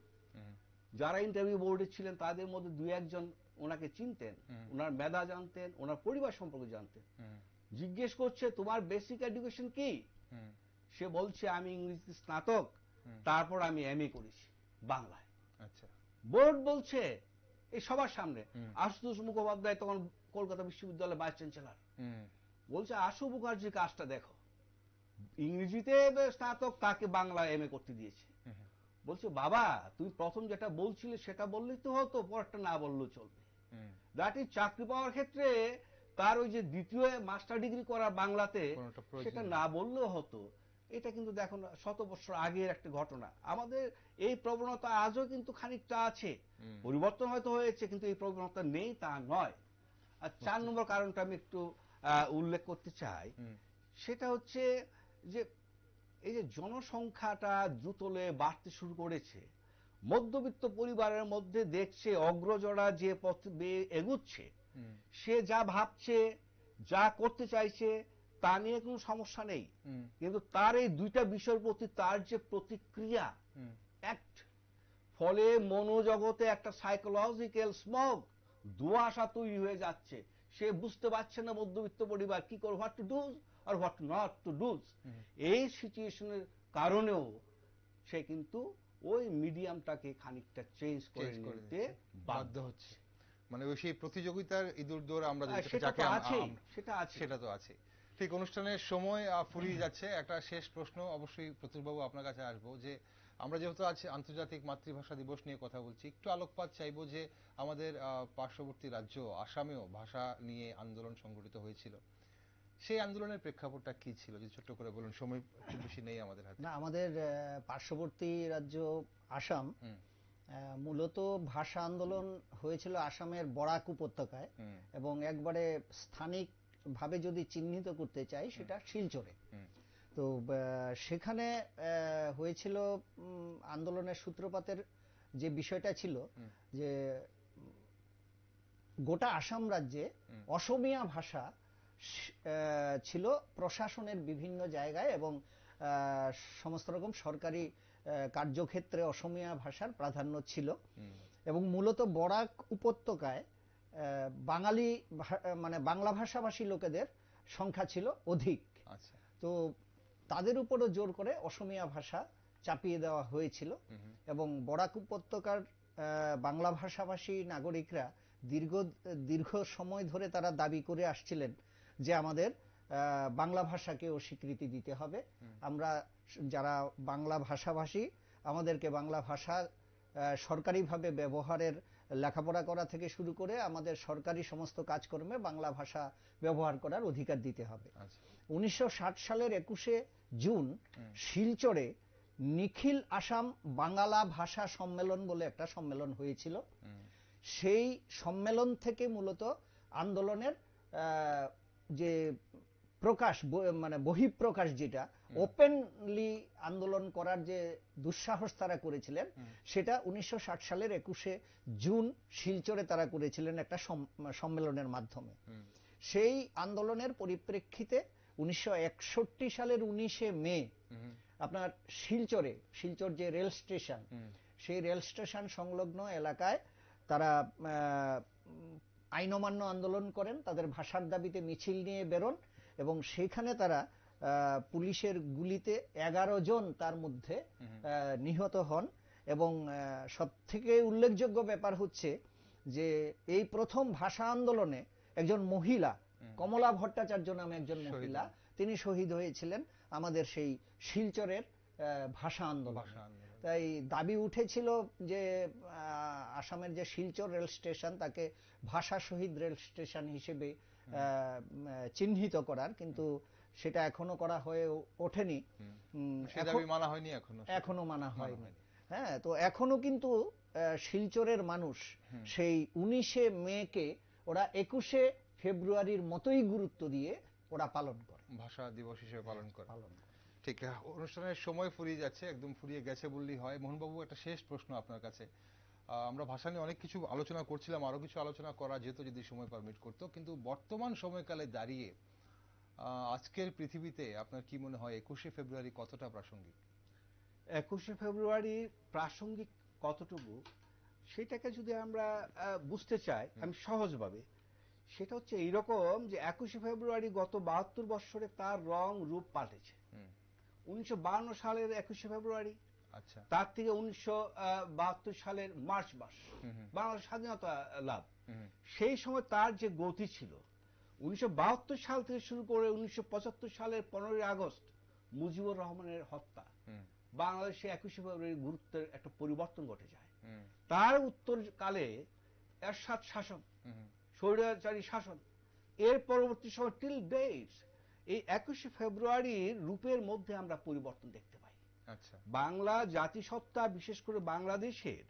যারা ইন্টারভিউ বোর্ডে ছিলেন তাদের মধ্যে 2-1 জন ওনাকে চিনতেন, ওনার মেধা জানতেন, ওনার পরিবার সম্পর্কে জানতেন। জিজ্ঞেস করছে তোমার বেসিক এডুকেশন কি? সে বলছে আমি ইংরেজিতে স্নাতক, তারপর আমি এমএ করেছি বাংলায়। বোর্ড বলছে এই সবার সামনে, আশুতোষ মুখোপাধ্যায় তখন কলকাতা বিশ্ববিদ্যালয়ের ভাইস চ্যান্সেলর, বলছে আশু মুখার্জির কাজটা দেখো, ইংরেজিতে স্নাতক, তাকে বাংলা এমএ করতে দিয়েছে। বলছে বাবা তুমি প্রথম যেটা বলছিলে সেটা বললেই তো হতো, পরেরটা না বললেও চলবে। দ্যাট ইজ চাকরি পাওয়ার ক্ষেত্রে তার ওই যে দ্বিতীয় মাস্টার ডিগ্রি করা বাংলাতে, সেটা না বললেও হতো। এটা কিন্তু দেখো 100 বছর আগের একটা ঘটনা। আমাদের এই প্রবণতা আজও কিন্তু খানিকটা আছে, পরিবর্তন হয়তো হয়েছে, কিন্তু এই প্রবণতা নেই তা নয়। আর 4 নম্বর কারণটা আমি একটু উল্লেখ করতে চাই, সেটা হচ্ছে যে এই যে জনসংখ্যাটা দ্রুতলে বাড়তে শুরু করেছে, মধ্যবিত্ত পরিবারের মধ্যে দেখছে অগ্রজরা যে পথ বেয়ে এগুচ্ছে, সে যা ভাবছে, যা করতে চাইছে তা নিয়ে কোনো সমস্যা নেই, কিন্তু তার এই দুইটা বিষয়ের প্রতি তার যে প্রতিক্রিয়া, অ্যাক্ট, ফলে মনোজগতে একটা সাইকোলজিক্যাল স্মগ, দুয়াশা তৈরি হয়ে যাচ্ছে। সে বুঝতে পারছে না মধ্যবিত্ত পরিবার কি করে, হোয়াট টু ডু আর হোয়াট নট টু ডু। এই সিচুয়েশনের কারণেও সে কিন্তু ওই মিডিয়ামটাকে খানিকটা চেঞ্জ করে নিতে বাধ্য হচ্ছে। মানে ওই সেই প্রতিযোগিতার ইঁদুর দৌড় আমরা সেটা তো আছে। ঠিক, অনুষ্ঠানের সময় ফুরিয়ে যাচ্ছে। একটা শেষ প্রশ্ন অবশ্যই প্রতুলবাবু আপনার কাছে আসবো, যে আমরা যেহেতু আজ আন্তর্জাতিক মাতৃভাষা দিবস নিয়ে কথা বলছি, একটু আলোকপাত চাইবো যে আমাদের পার্শ্ববর্তী রাজ্য আসামেও ভাষা নিয়ে আন্দোলন সংগঠিত হয়েছিল, সেই আন্দোলনের প্রেক্ষাপটটা কি ছিল, যদি ছোট্ট করে বলুন, সময় খুব বেশি নেই আমাদের হাতে। না, আমাদের পার্শ্ববর্তী রাজ্য আসাম, মূলত ভাষা আন্দোলন হয়েছিল আসামের বরাক উপত্যকায়, এবং একবারে স্থানিক ভাবে যদি চিহ্নিত করতে চাই সেটা শিলচরে। তো সেখানে হয়েছিল আন্দোলনের সূত্রপাতের যে বিষয়টা ছিল যে গোটা আসাম রাজ্যে অসমীয়া ভাষা ছিল প্রশাসনের বিভিন্ন জায়গায়, এবং সমস্ত রকম সরকারি কার্যক্ষেত্রে অসমীয়া ভাষার প্রাধান্য ছিল, এবং মূলত বরাক উপত্যকায় বাঙালি মানে বাংলা ভাষাভাষী লোকেদের সংখ্যা ছিল অধিক। তো তাদের উপরও জোর করে অসমীয়া ভাষা চাপিয়ে দেওয়া হয়েছিল, এবং বরাক উপত্যকার বাংলা ভাষাভাষী নাগরিকরা দীর্ঘ সময় ধরে তারা দাবি করে আসছিলেন যে আমাদের বাংলা ভাষাকেও স্বীকৃতি দিতে হবে, আমরা যারা বাংলা ভাষাভাষী আমাদেরকে বাংলা ভাষা সরকারিভাবে ব্যবহারের, লেখাপড়া করা থেকে শুরু করে আমাদের সরকারি সমস্ত কাজকর্মে বাংলা ভাষা ব্যবহার করার অধিকার দিতে হবে। 1960 সালের 21শে জুন শিলচরে নিখিল আসাম বাংলা ভাষা সম্মেলন বলে একটা সম্মেলন হয়েছিল। সেই সম্মেলন থেকে মূলত আন্দোলনের যে প্রকাশ, মানে বহিঃপ্রকাশ, যেটা ওপেনলি আন্দোলন করার যে দুঃসাহস তারা করেছিলেন, সেটা 1960 সালের 21শে জুন শিলচরে তারা করেছিলেন একটা সম্মেলনের মাধ্যমে। সেই আন্দোলনের পরিপ্রেক্ষিতে 1961 সালের 19শে মে আপনার শিলচর যে রেল স্টেশন, সেই রেল স্টেশন সংলগ্ন এলাকায় তারা আইন অমান্য আন্দোলন করেন, তাদের ভাষার দাবিতে মিছিল নিয়ে বেরোন, এবং সেখানে তারা পুলিশের গুলিতে 11 জন তার মধ্যে নিহত হন। এবং সবথেকে উল্লেখযোগ্য ব্যাপার হচ্ছে যে এই প্রথম ভাষা আন্দোলনে একজন মহিলা, কমলা ভট্টাচার্য নামে একজন মহিলা, তিনি শহীদ হয়েছিলেন আমাদের সেই শিলচরের ভাষা আন্দোলন। তাই দাবি উঠেছিল যে আসামের যে শিলচর রেল স্টেশন তাকে ভাষা শহীদ রেল স্টেশন হিসেবে চিহ্নিত করার, কিন্তু সেটা এখনো করা হয়ে ওঠেনি, এখনো মানা হয়নি। হ্যাঁ, তো এখনো কিন্তু শিলচরের মানুষ সেই 19শে মেকে ওরা 21শে ফেব্রুয়ারির মতোই গুরুত্ব দিয়ে ওরা পালন করে, ভাষা দিবস হিসেবে পালন করে। ঠিক, অনুষ্ঠানের সময় ফুরিয়ে যাচ্ছে, একদম ফুরিয়ে গেছে বললেই হয়। মোহনবাবু, একটা শেষ প্রশ্ন আপনার কাছে। আমরা ভাষা নিয়ে অনেক কিছু আলোচনা করছিলাম, আরো কিছু আলোচনা করা যেত যদি সময় পারমিট করতো, কিন্তু বর্তমান সময়কালে দাঁড়িয়ে আজকের পৃথিবীতে আপনার কি মনে হয় 21শে ফেব্রুয়ারি কতটা প্রাসঙ্গিক? 21শে ফেব্রুয়ারি প্রাসঙ্গিক কতটুকু, সেটাকে যদি আমরা বুঝতে চাই আমি সহজভাবে, সেটা হচ্ছে এইরকম যে 21শে ফেব্রুয়ারি গত 72 বছরে তার রং রূপ পাল্টেছে। 1952 সালের 21শে ফেব্রুয়ারি, তার থেকে 1972 সালের মার্চ মাস বাংলাদেশ স্বাধীনতা লাভ, সেই সময় তার যে গতি ছিল, 1972 সাল থেকে শুরু করে 1975 সালের 15ই আগস্ট মুজিবুর রহমানের হত্যা, বাংলাদেশে 21শে ফেব্রুয়ারি গুরুত্বের একটা পরিবর্তন ঘটে যায়। তার উত্তরকালে এরশাদ শাসন, স্বৈরাচারী শাসন, এর পরবর্তী সময় টিল ডেট এই 21শে ফেব্রুয়ারির রূপের মধ্যে আমরা পরিবর্তন দেখতে পাই। বাংলা জাতিসত্তা, বিশেষ করে বাংলাদেশের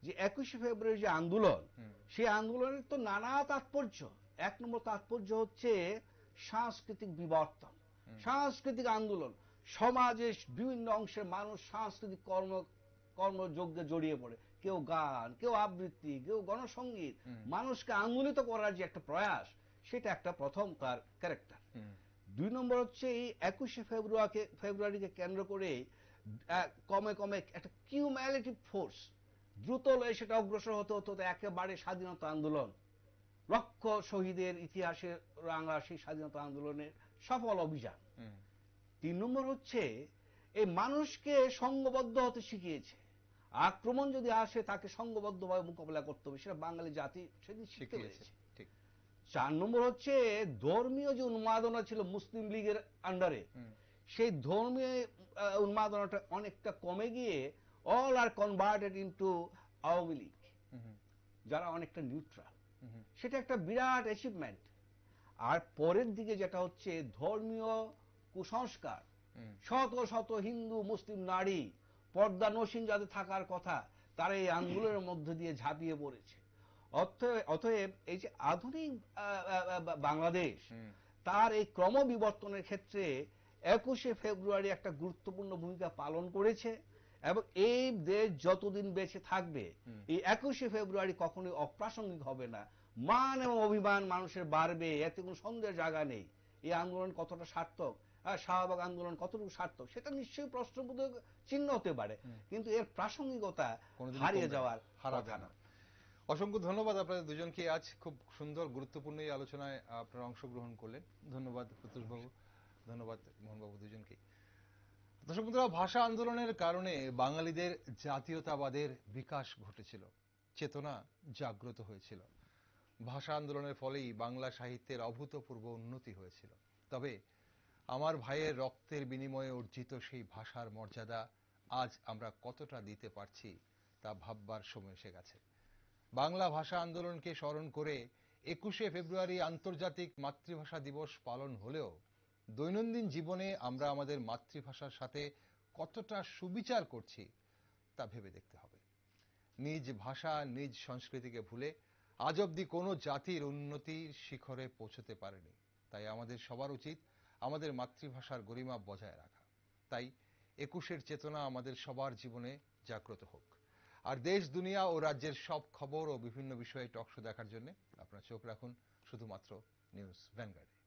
যে 21শে ফেব্রুয়ারি যে আন্দোলন, সেই আন্দোলনের তো নানা তাৎপর্য। এক নম্বর তাৎপর্য হচ্ছে সাংস্কৃতিক বিবর্তন, সাংস্কৃতিক আন্দোলন। সমাজের বিভিন্ন অংশের মানুষ সাংস্কৃতিক কর্মযজ্ঞে জড়িয়ে পড়ে, কেউ গান, কেউ আবৃত্তি, কেউ গণসঙ্গীত। মানুষকে আন্দোলিত করার যে একটা প্রয়াস, সেটা একটা প্রথম তার ক্যারেক্টার। 2 নম্বর হচ্ছে এই 21শে ফেব্রুয়ারিকে কেন্দ্র করে কমে কমে একটা কিউম্যালেটিভ ফোর্স দ্রুত সেটা অগ্রসর হতে হতে একেবারে স্বাধীনতা আন্দোলন, লক্ষ শহীদের ইতিহাসে রাঙা সেই স্বাধীনতা আন্দোলনের সফল অভিযান। 3 নম্বর হচ্ছে এই মানুষকে সংঘবদ্ধ হতে শিখিয়েছে। আক্রমণ যদি আসে তাকে সংঘবদ্ধভাবে মোকাবেলা করতে হবে, সেটা বাঙালি জাতি সেদিন শিখতে পেরেছে। 4 নম্বর হচ্ছে ধর্মীয় যে উন্মাদনা ছিল মুসলিম লীগের আন্ডারে, সেই ধর্মীয় উন্মাদনাটা অনেকটা কমে গিয়ে অল আর কনভার্টেড ইনটু আওয়ামী লীগ, যারা অনেকটা নিউট্রাল। সেটা একটা বিরাট অ্যাচিভমেন্ট। আর পরের দিকে যেটা হচ্ছে ধর্মীয় কুসংস্কার, শত শত হিন্দু মুসলিম নারী পর্দানসীন যাদের থাকার কথা, তারা এই আন্দোলনের মধ্যে দিয়ে ঝাঁপিয়ে পড়েছে। অতএব এই যে আধুনিক বাংলাদেশ, তার এই ক্রমবিবর্তনের ক্ষেত্রে 21শে ফেব্রুয়ারি একটা গুরুত্বপূর্ণ ভূমিকা পালন করেছে। এবং এই দেশ যতদিন বেঁচে থাকবে, এই 21শে ফেব্রুয়ারি কখনোই অপ্রাসঙ্গিক হবে না। মান এবং অভিমান মানুষের বাড়বে, এতে কোনো সন্দেহের জায়গা নেই। এই আন্দোলন কতটা সার্থক, শাহবাগ আন্দোলন কতটুকু সার্থক, সেটা নিশ্চয়ই প্রশ্নবোধক চিহ্ন হতে পারে, কিন্তু এর প্রাসঙ্গিকতা হারিয়ে যাওয়ার কথা না। অসংখ্য ধন্যবাদ আপনাদের দুজনকে। আজ খুব সুন্দর গুরুত্বপূর্ণ এই আলোচনায় আপনারা অংশগ্রহণ করলেন। ধন্যবাদ প্রত্যুষবাবু, ধন্যবাদ মোহনবাবু, দুজনকে। দর্শক বন্ধুরা, ভাষা আন্দোলনের কারণে বাঙালিদের জাতীয়তাবাদের বিকাশ ঘটেছিল, চেতনা জাগ্রত হয়েছিল। ভাষা আন্দোলনের ফলেই বাংলা সাহিত্যের অভূতপূর্ব উন্নতি হয়েছিল। তবে আমার ভাইয়ের রক্তের বিনিময়ে অর্জিত সেই ভাষার মর্যাদা আজ আমরা কতটা দিতে পারছি তা ভাববার সময় এসে গেছে। বাংলা ভাষা আন্দোলনকে স্মরণ করে 21শে ফেব্রুয়ারি আন্তর্জাতিক মাতৃভাষা দিবস পালন হলেও দৈনন্দিন জীবনে আমরা আমাদের মাতৃভাষার সাথে কতটা সুবিচার করছি তা ভেবে দেখতে হবে। নিজ ভাষা, নিজ সংস্কৃতিকে ভুলে আজ অবধি কোনো জাতির উন্নতির শিখরে পৌঁছতে পারেনি। তাই আমাদের সবার উচিত আমাদের মাতৃভাষার গরিমা বজায় রাখা। তাই 21-এর চেতনা আমাদের সবার জীবনে জাগ্রত হোক। আর দেশ, দুনিয়া ও রাজ্যের সব খবর ও বিভিন্ন বিষয়ে টকশো দেখার জন্য আপনারা চোখ রাখুন শুধুমাত্র নিউজ ভ্যানগার্ডে।